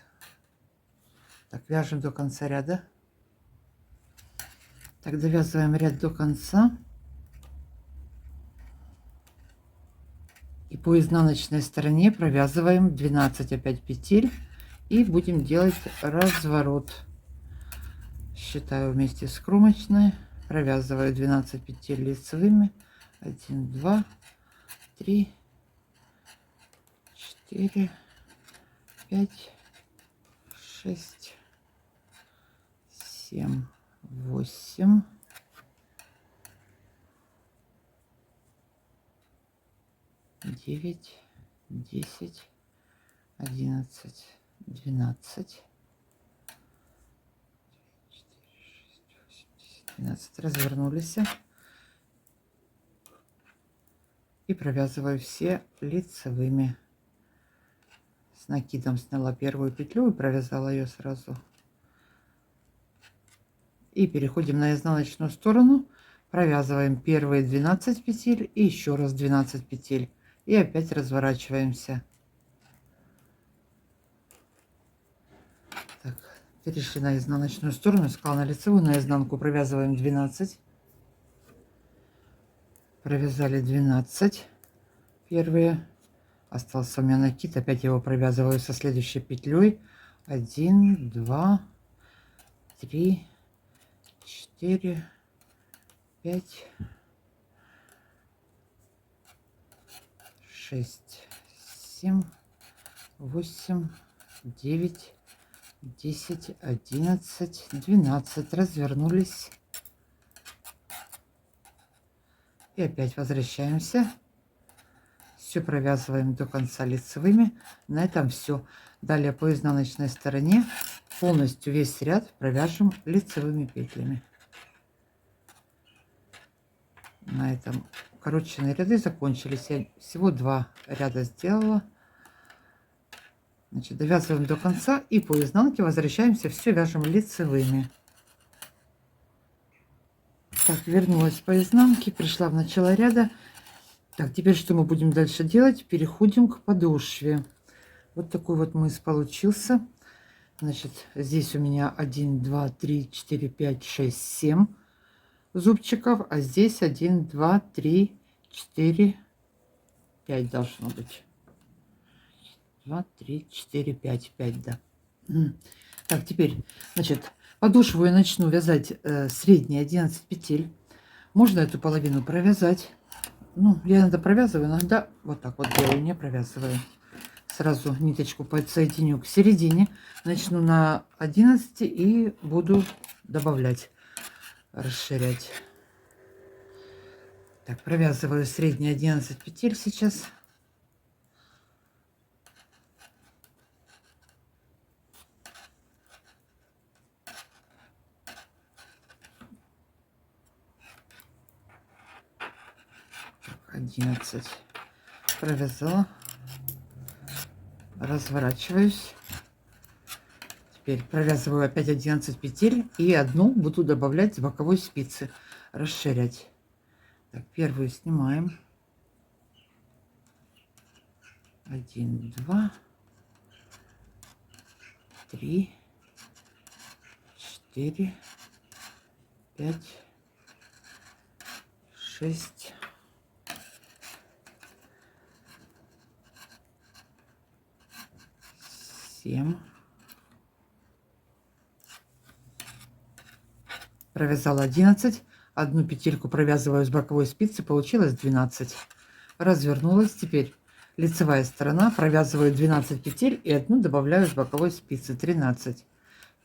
S1: Так, вяжем до конца ряда. Так, довязываем ряд до конца. И по изнаночной стороне провязываем 12 опять петель. И будем делать разворот. Считаю вместе с кромочной. Провязываю 12 петель лицевыми. 1, 2, 3, 4, 5, 6, 7, 8, 9, 10, 11, 12, 12. Развернулись. И провязываю все лицевыми. С накидом сняла первую петлю и провязала ее сразу. И переходим на изнаночную сторону. Провязываем первые 12 петель и еще раз 12 петель. И опять разворачиваемся. Так, перешли на изнаночную сторону. Сказала на лицевую, на изнанку провязываем 12. Провязали 12 первые. Остался у меня накид. Опять его провязываю со следующей петлей. 1, 2, 3, 4, 5, 6, 7, 8, 9, 10, 11, 12. Развернулись. И опять возвращаемся. Все провязываем до конца лицевыми. На этом все. Далее по изнаночной стороне полностью весь ряд провяжем лицевыми петлями. На этом укороченные ряды закончились. Я всего 2 ряда сделала. Значит, довязываем до конца и по изнанке возвращаемся, все вяжем лицевыми. Так, вернулась по изнанке, пришла в начало ряда. Так, теперь что мы будем дальше делать? Переходим к подошве. Вот такой вот мыс получился. Значит, здесь у меня 1, 2, 3, 4, 5, 6, 7 зубчиков, а здесь 1, 2, 3, 4, 5 должно быть. 2, 3, 4, 5, 5, да. Так, теперь, значит, подошву я начну вязать средние 11 петель. Можно эту половину провязать. Ну, я иногда провязываю, иногда вот так вот делаю, не провязываю. Сразу ниточку подсоединю к середине. Начну на 11 и буду добавлять, расширять. Так, провязываю средние 11 петель сейчас. Так, 11 провязала. Разворачиваюсь. Теперь провязываю опять 11 петель и одну буду добавлять с боковой спицы, расширять. Так, первую снимаем. 1, 2, 3, 4, 5, 6, 7. Провязала 11. Одну петельку провязываю с боковой спицы, получилось 12. Развернулась. Теперь лицевая сторона, провязываю 12 петель и одну добавляю с боковой спицы, 13.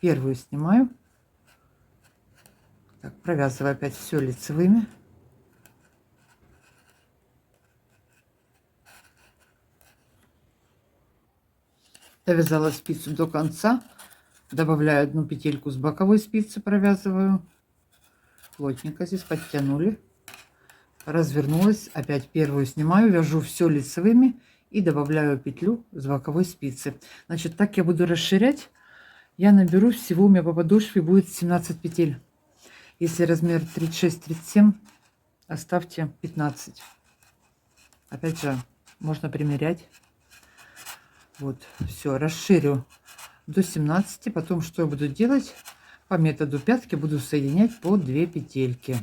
S1: Первую снимаю. Так, провязываю опять все лицевыми. Довязала спицу до конца, добавляю одну петельку с боковой спицы, провязываю. Плотненько здесь подтянули. Развернулась, опять первую снимаю, вяжу все лицевыми и добавляю петлю с боковой спицы. Значит, так я буду расширять. Я наберу всего, у меня по подошве будет 17 петель. Если размер 36-37, оставьте 15. Опять же, можно примерять. Вот, все, расширю до 17. Потом что я буду делать? По методу пятки буду соединять по 2 петельки.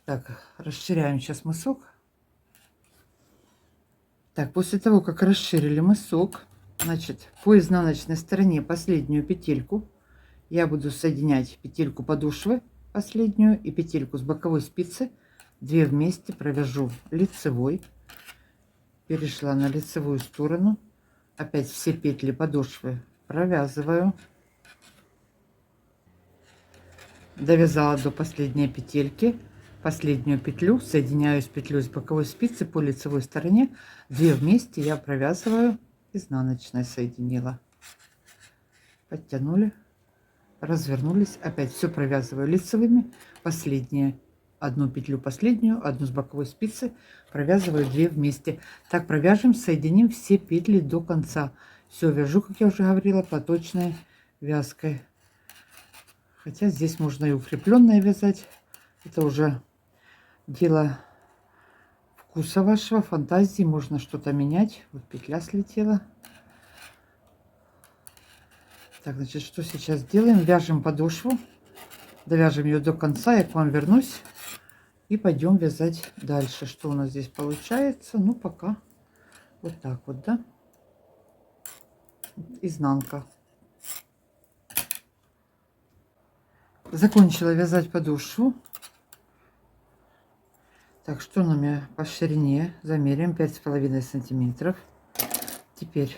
S1: Так, расширяем сейчас мысок. Так, после того, как расширили мысок, значит, по изнаночной стороне последнюю петельку я буду соединять петельку подошвы последнюю и петельку с боковой спицы 2 вместе, провяжу лицевой, перешла на лицевую сторону, опять все петли подошвы провязываю, довязала до последней петельки, последнюю петлю соединяю с петлей с боковой спицы по лицевой стороне, 2 вместе я провязываю, изнаночной соединила, подтянули, развернулись, опять все провязываю лицевыми, последние одну петлю последнюю, одну с боковой спицы провязываю 2 вместе. Так провяжем, соединим все петли до конца. Все вяжу, как я уже говорила, платочной вязкой. Хотя здесь можно и укрепленное вязать. Это уже дело вкуса вашего, фантазии. Можно что-то менять. Вот петля слетела. Так, значит, что сейчас делаем? Вяжем подошву. Довяжем ее до конца. Я к вам вернусь. И пойдем вязать дальше. Что у нас здесь получается? Ну, пока вот так вот, да? Изнанка. Закончила вязать подошву. Так, что нам по ширине? Замерим 5,5 сантиметров. Теперь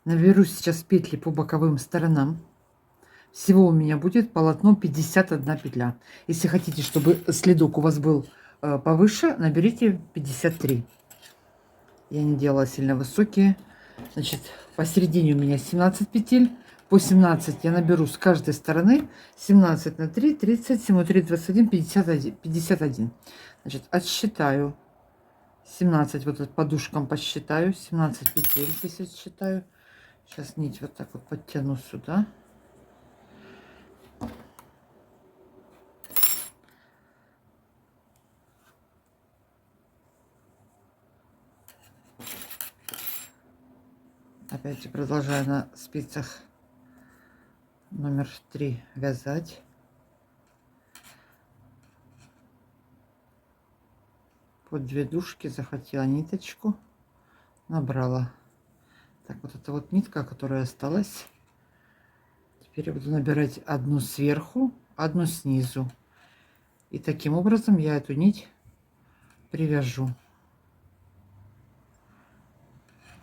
S1: наберу сейчас петли по боковым сторонам. Всего у меня будет полотно 51 петля. Если хотите, чтобы следок у вас был повыше, наберите 53. Я не делала сильно высокие. Значит, посередине у меня 17 петель. По 17 я наберу с каждой стороны. 17 на 3, 37, 3, 21, 51. 51. Значит, отсчитаю. 17 вот от подушкам посчитаю. 17 петель здесь отсчитаю. Сейчас нить вот так вот подтяну сюда. Опять же продолжаю на спицах номер 3 вязать. Под 2 дужки захватила ниточку, набрала. Так, вот эта вот нитка, которая осталась. Теперь я буду набирать одну сверху, одну снизу. И таким образом я эту нить привяжу.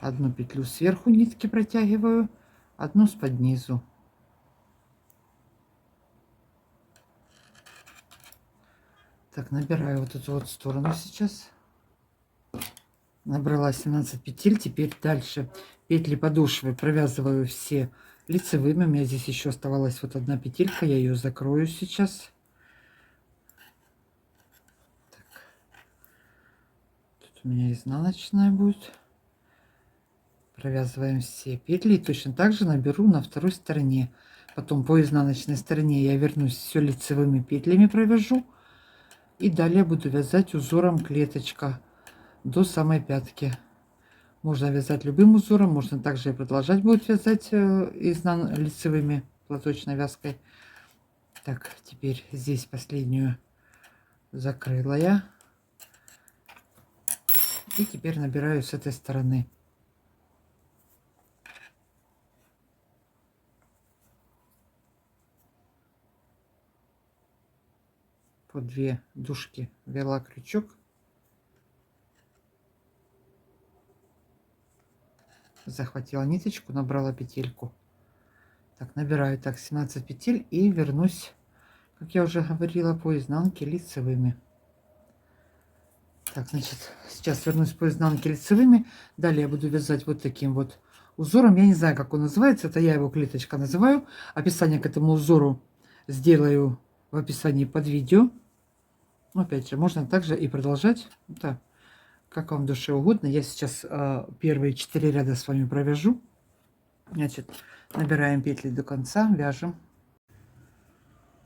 S1: Одну петлю сверху нитки протягиваю, одну с под низу. Так, набираю вот эту вот сторону сейчас. Набрала 17 петель. Теперь дальше петли подошвы провязываю все лицевыми. У меня здесь еще оставалась вот одна петелька. Я ее закрою сейчас. Так. Тут у меня изнаночная будет. Провязываем все петли. И точно так же наберу на второй стороне. Потом по изнаночной стороне я вернусь, все лицевыми петлями провяжу. И далее буду вязать узором клеточка до самой пятки. Можно вязать любым узором, можно также и продолжать будет вязать лицевыми платочной вязкой. Так, теперь здесь последнюю закрыла я. И теперь набираю с этой стороны. По 2 дужки ввела крючок. Захватила ниточку, набрала петельку. Так, набираю так 17 петель и вернусь, как я уже говорила, по изнанке лицевыми. Так, значит, сейчас вернусь по изнанке лицевыми. Далее я буду вязать вот таким вот узором. Я не знаю, как он называется, это я его клеточка называю. Описание к этому узору сделаю в описании под видео. Опять же, можно также и продолжать. Это как вам душе угодно. Я сейчас первые 4 ряда с вами провяжу. Значит, набираем петли до конца, вяжем.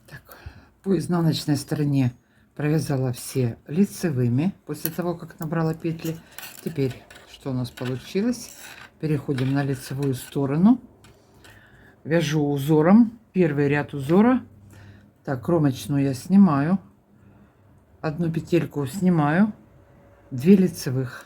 S1: Так, по изнаночной стороне провязала все лицевыми после того, как набрала петли. Теперь, что у нас получилось? Переходим на лицевую сторону. Вяжу узором. Первый ряд узора. Так, кромочную я снимаю. Одну петельку снимаю. 2 лицевых.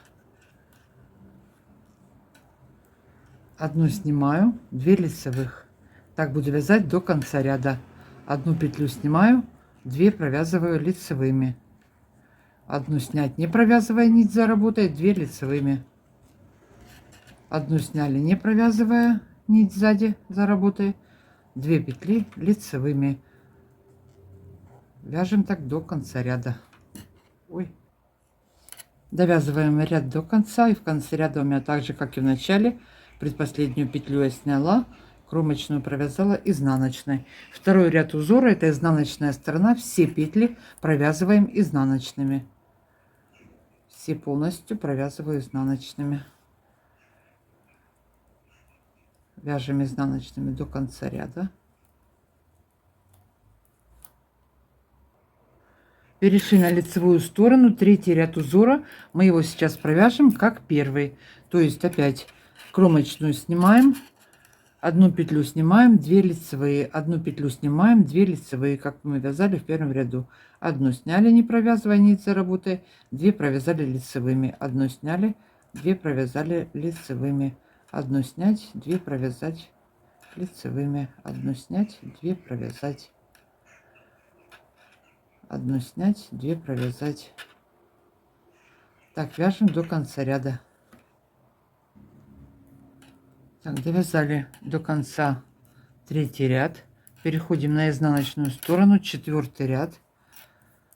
S1: Одну снимаю, 2 лицевых. Так буду вязать до конца ряда. Одну петлю снимаю, 2 провязываю лицевыми. Одну снять, не провязывая нить за работой, 2 лицевыми. Одну сняли, не провязывая нить сзади за работой, 2 петли лицевыми. Вяжем так до конца ряда. Ой. Довязываем ряд до конца, и в конце ряда у меня так же, как и в начале, предпоследнюю петлю я сняла, кромочную провязала изнаночной. Второй ряд узора — это изнаночная сторона, все петли провязываем изнаночными. Все полностью провязываю изнаночными. Вяжем изнаночными до конца ряда. Перешли на лицевую сторону, третий ряд узора. Мы его сейчас провяжем как первый. То есть опять кромочную снимаем, одну петлю снимаем, 2 лицевые, одну петлю снимаем, 2 лицевые, как мы вязали в первом ряду. Одну сняли, не провязывая нить за работой, 2 провязали лицевыми, одну сняли, 2 провязали лицевыми, одну снять, 2 провязать лицевыми, одну снять, 2 провязать, одну снять, 2 провязать. Так, вяжем до конца ряда. Так, довязали до конца третий ряд. Переходим на изнаночную сторону, четвертый ряд,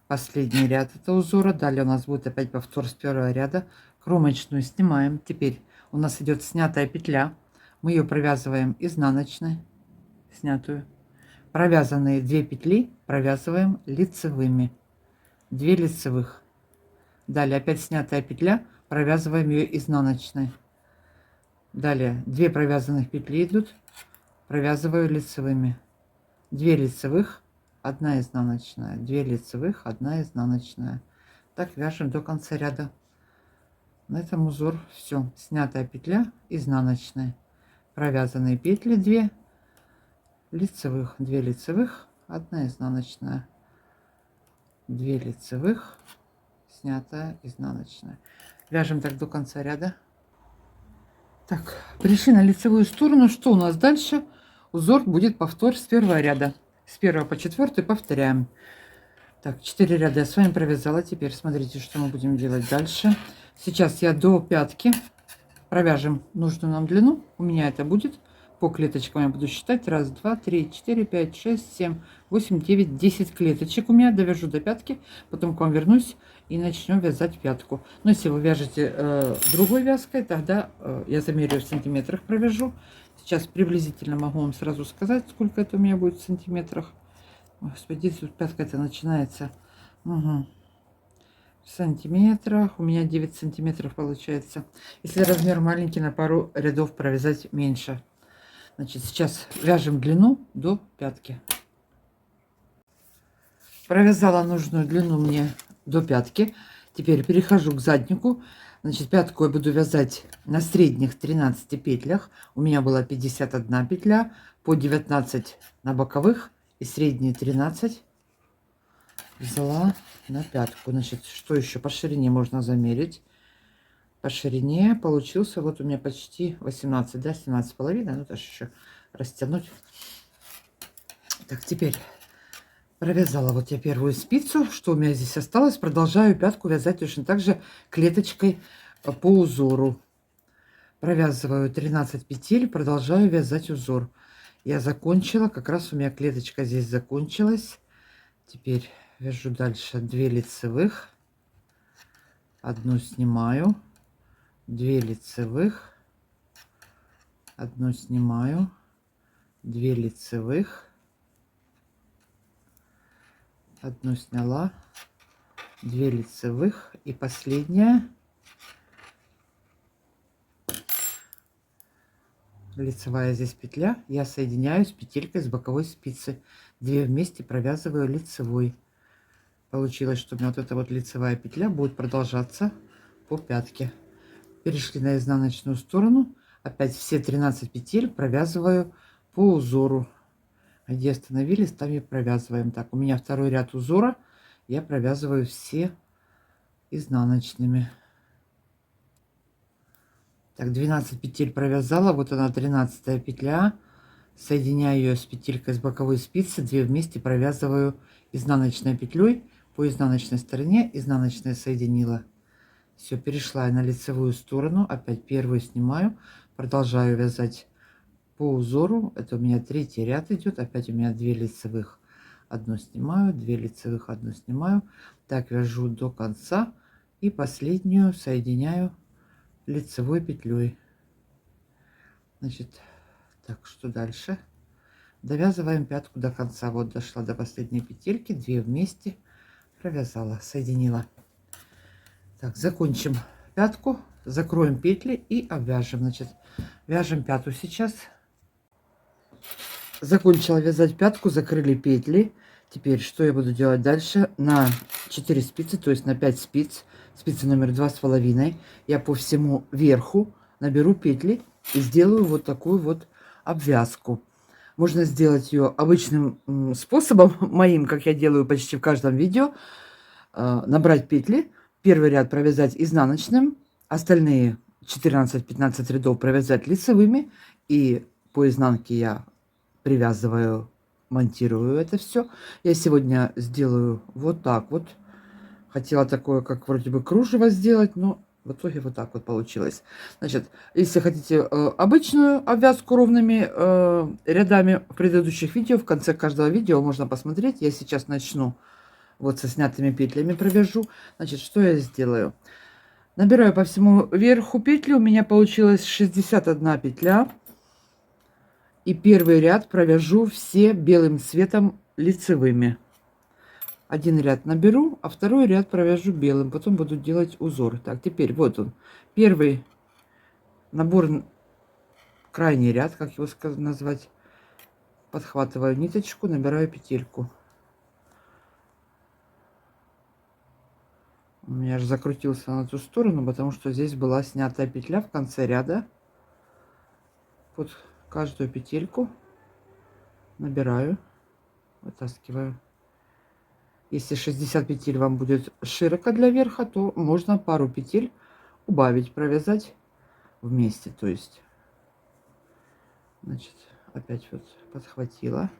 S1: последний ряд это узора. Далее у нас будет опять повтор с первого ряда. Кромочную снимаем. Теперь у нас идет снятая петля. Мы ее провязываем изнаночной, снятую. Провязанные 2 петли провязываем лицевыми, 2 лицевых. Далее опять снятая петля, провязываем ее изнаночной. Далее 2 провязанных петли идут, провязываю лицевыми, 2 лицевых, 1 изнаночная, 2 лицевых, 1 изнаночная. Так вяжем до конца ряда. На этом узор все. Снятая петля, изнаночная, провязанные петли 2 лицевых, 2 лицевых, 1 изнаночная, 2 лицевых, снятая, изнаночная. Вяжем так до конца ряда. Так, пришли на лицевую сторону. Что у нас дальше? Узор будет повтор с первого ряда. С 1 по 4 повторяем. Так, 4 ряда я с вами провязала. Теперь смотрите, что мы будем делать дальше. Сейчас я до пятки провяжем нужную нам длину. У меня это будет по клеточкам. Я буду считать. 1, 2, 3, 4, 5, 6, 7, 8, 9, 10 клеточек у меня. Довяжу до пятки. Потом к вам вернусь и начнем вязать пятку. Но если вы вяжете другой вязкой, тогда я замерю в сантиметрах, провяжу. Сейчас приблизительно могу вам сразу сказать, сколько это у меня будет в сантиметрах. Господи, тут пятка это начинается. Угу. В сантиметрах у меня 9 сантиметров получается. Если размер маленький, на пару рядов провязать меньше. Значит, сейчас вяжем длину до пятки. Провязала нужную длину мне до пятки. Теперь перехожу к заднику. Значит, пятку я буду вязать на средних 13 петлях. У меня была 51 петля, по 19 на боковых и средние 13 взяла на пятку. Значит, что еще по ширине можно замерить? По ширине получился вот у меня почти 18, да, 17,5. Ну, даже еще растянуть. Так, теперь провязала вот я первую спицу. Что у меня здесь осталось? Продолжаю пятку вязать точно так же клеточкой по узору. Провязываю 13 петель, продолжаю вязать узор. Я закончила, как раз у меня клеточка здесь закончилась. Теперь вяжу дальше 2 лицевых, одну снимаю, 2 лицевых, одну снимаю, 2 лицевых, одну сняла, 2 лицевых и последняя лицевая здесь петля. Я соединяю с петелькой с боковой спицы, 2 вместе провязываю лицевой. Получилось, что у меня вот эта вот лицевая петля будет продолжаться по пятке. Перешли на изнаночную сторону, опять все 13 петель провязываю по узору. Где остановились, там и провязываем. Так, у меня второй ряд узора, я провязываю все изнаночными. Так, 12 петель провязала, вот она 13 петля. соединяю ее с петелькой с боковой спицы, 2 вместе провязываю изнаночной петлей по изнаночной стороне, изнаночная соединила. Все, перешла я на лицевую сторону, опять первую снимаю, продолжаю вязать по узору. Это у меня 3-й ряд идет, опять у меня 2 лицевых, 1 снимаю, 2 лицевых, 1 снимаю. Так вяжу до конца и последнюю соединяю лицевой петлей. Значит, так, что дальше? Довязываем пятку до конца. Вот дошла до последней петельки, 2 вместе провязала, соединила. Так, закончим пятку, закроем петли и обвяжем. Значит, вяжем пяту сейчас. Закончила вязать пятку, закрыли петли. Теперь что я буду делать дальше? На 4 спицы, то есть на 5 спиц, спица номер 2,5, я по всему верху наберу петли и сделаю вот такую вот обвязку. Можно сделать ее обычным способом моим, как я делаю почти в каждом видео. Набрать петли, первый ряд провязать изнаночным, остальные 14-15 рядов провязать лицевыми, и по изнанке я привязываю, монтирую это все. Я сегодня сделаю вот так вот. Хотела такое, как вроде бы кружево сделать, но в итоге вот так вот получилось. Значит, если хотите обычную обвязку ровными рядами в предыдущих видео, в конце каждого видео можно посмотреть. Я сейчас начну вот со снятыми петлями провяжу. Значит, что я сделаю? Набираю по всему верху петли. У меня получилось 61 петля. И первый ряд провяжу все белым цветом лицевыми. Один ряд наберу, а второй ряд провяжу белым. Потом буду делать узор. Так, теперь вот он. Первый набор, крайний ряд, как его назвать. Подхватываю ниточку, набираю петельку. У меня же закрутился на ту сторону, потому что здесь была снятая петля в конце ряда. Под каждую петельку набираю, вытаскиваю. Если 60 петель вам будет широко для верха, то можно пару петель убавить, провязать вместе. То есть, значит, опять вот подхватила,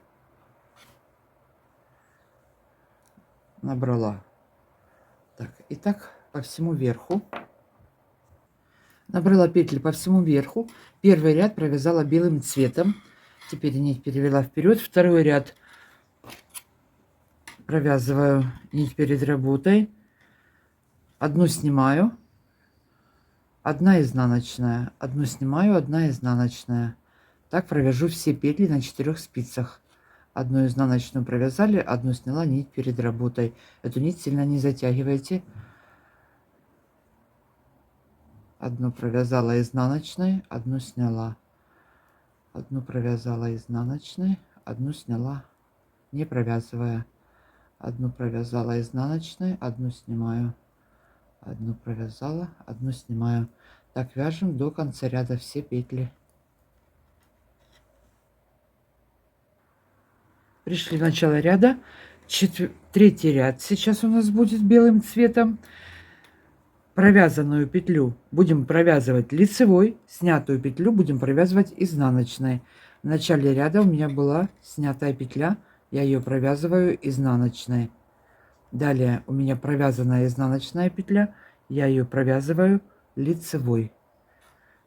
S1: набрала. Так, и так по всему верху. Набрала петли по всему верху. Первый ряд провязала белым цветом. Теперь нить перевела вперед. Второй ряд провязываю нить перед работой. Одну снимаю, одна изнаночная, одну снимаю, одна изнаночная. Так провяжу все петли на 4 спицах. Одну изнаночную провязали, одну сняла, нить перед работой. Эту нить сильно не затягивайте. Одну провязала изнаночной, одну сняла. Одну провязала изнаночной, одну сняла, не провязывая. Одну провязала изнаночной, одну снимаю. Одну провязала, одну снимаю. Так вяжем до конца ряда все петли. Пришли в начало ряда. Третий ряд сейчас у нас будет белым цветом. Провязанную петлю будем провязывать лицевой, снятую петлю будем провязывать изнаночной. В начале ряда у меня была снятая петля, я ее провязываю изнаночной. Далее у меня провязанная изнаночная петля, я ее провязываю лицевой.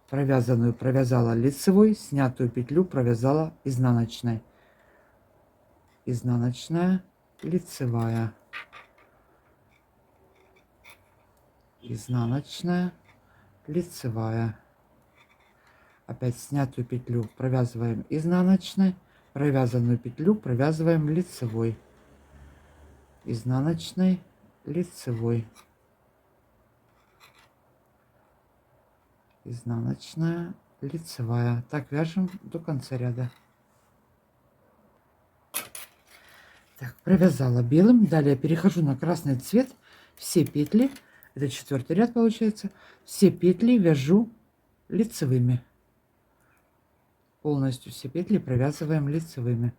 S1: Провязанную провязала лицевой, снятую петлю провязала изнаночной. Изнаночная, лицевая. Изнаночная, лицевая. Опять снятую петлю провязываем изнаночной, провязанную петлю провязываем лицевой. Изнаночной, лицевой. Изнаночная, лицевая. Так вяжем до конца ряда. Так, провязала белым. Далее перехожу на красный цвет. Все петли, это 4-й ряд получается, все петли вяжу лицевыми. Полностью все петли провязываем лицевыми.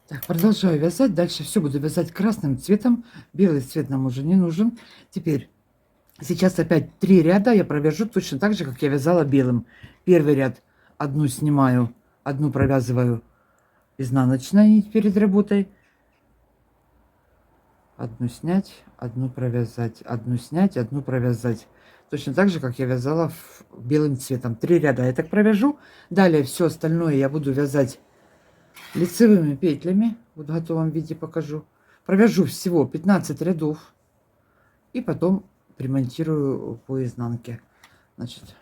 S1: Так, продолжаю вязать. Дальше все буду вязать красным цветом. Белый цвет нам уже не нужен. Теперь Сейчас опять 3 ряда я провяжу точно так же, как я вязала белым. Первый ряд одну снимаю, одну провязываю изнаночная нить перед работой. Одну снять, одну провязать, одну снять, одну провязать. Точно так же, как я вязала белым цветом. 3 ряда я так провяжу. Далее все остальное я буду вязать лицевыми петлями. Вот в готовом виде покажу. Провяжу всего 15 рядов. И потом примонтирую по изнанке. Значит,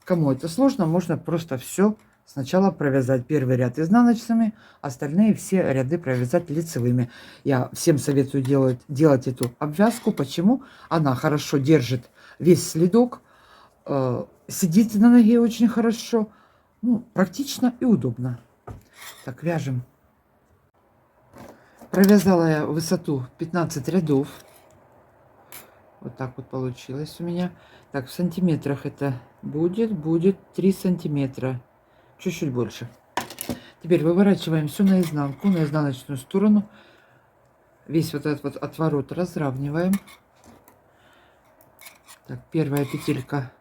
S1: кому это сложно, можно просто все сначала провязать первый ряд изнаночными, остальные все ряды провязать лицевыми. Я всем советую делать эту обвязку. Почему? Она хорошо держит весь следок, сидит на ноге очень хорошо, ну, практично и удобно. Так, вяжем. Провязала я высоту 15 рядов. Вот так вот получилось у меня. Так, в сантиметрах это будет 3 сантиметра. Чуть-чуть больше. Теперь выворачиваем все наизнанку, на изнаночную сторону. Весь вот этот вот отворот разравниваем. Так, первая петелька.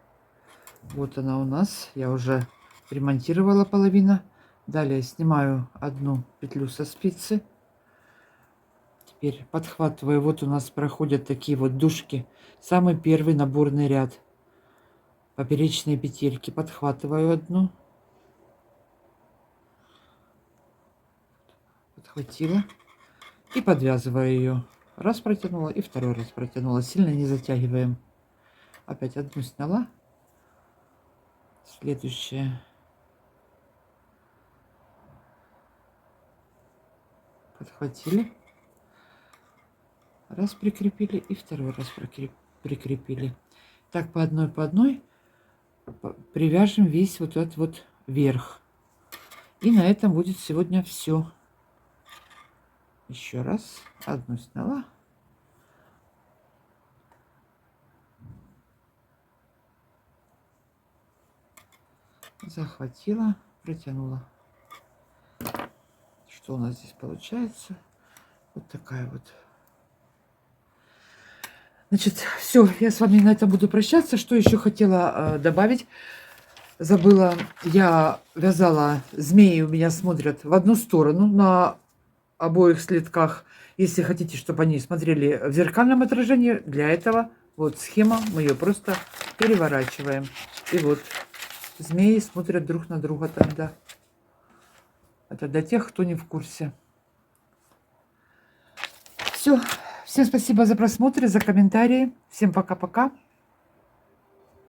S1: Вот она у нас. Я уже ремонтировала половину. Далее снимаю одну петлю со спицы. Теперь подхватываю. Вот у нас проходят такие вот дужки. Самый первый наборный ряд. Поперечные петельки. Подхватываю одну. Подхватила. И подвязываю ее. Раз протянула и второй раз протянула. Сильно не затягиваем. Опять одну сняла. Следующая. Подхватили. Раз прикрепили и второй раз прикрепили. Так по одной привяжем весь вот этот вот верх. И на этом будет сегодня все. Еще раз. Одну сняла. Захватила, протянула. Что у нас здесь получается? Вот такая вот. Значит, все, я с вами на этом буду прощаться. Что еще хотела добавить? Забыла, я вязала, змеи у меня смотрят в одну сторону на обоих следках. Если хотите, чтобы они смотрели в зеркальном отражении, для этого вот схема, мы ее просто переворачиваем. И вот змеи смотрят друг на друга тогда. Это для тех, кто не в курсе. Все. Всем спасибо за просмотр, за комментарии. Всем пока-пока.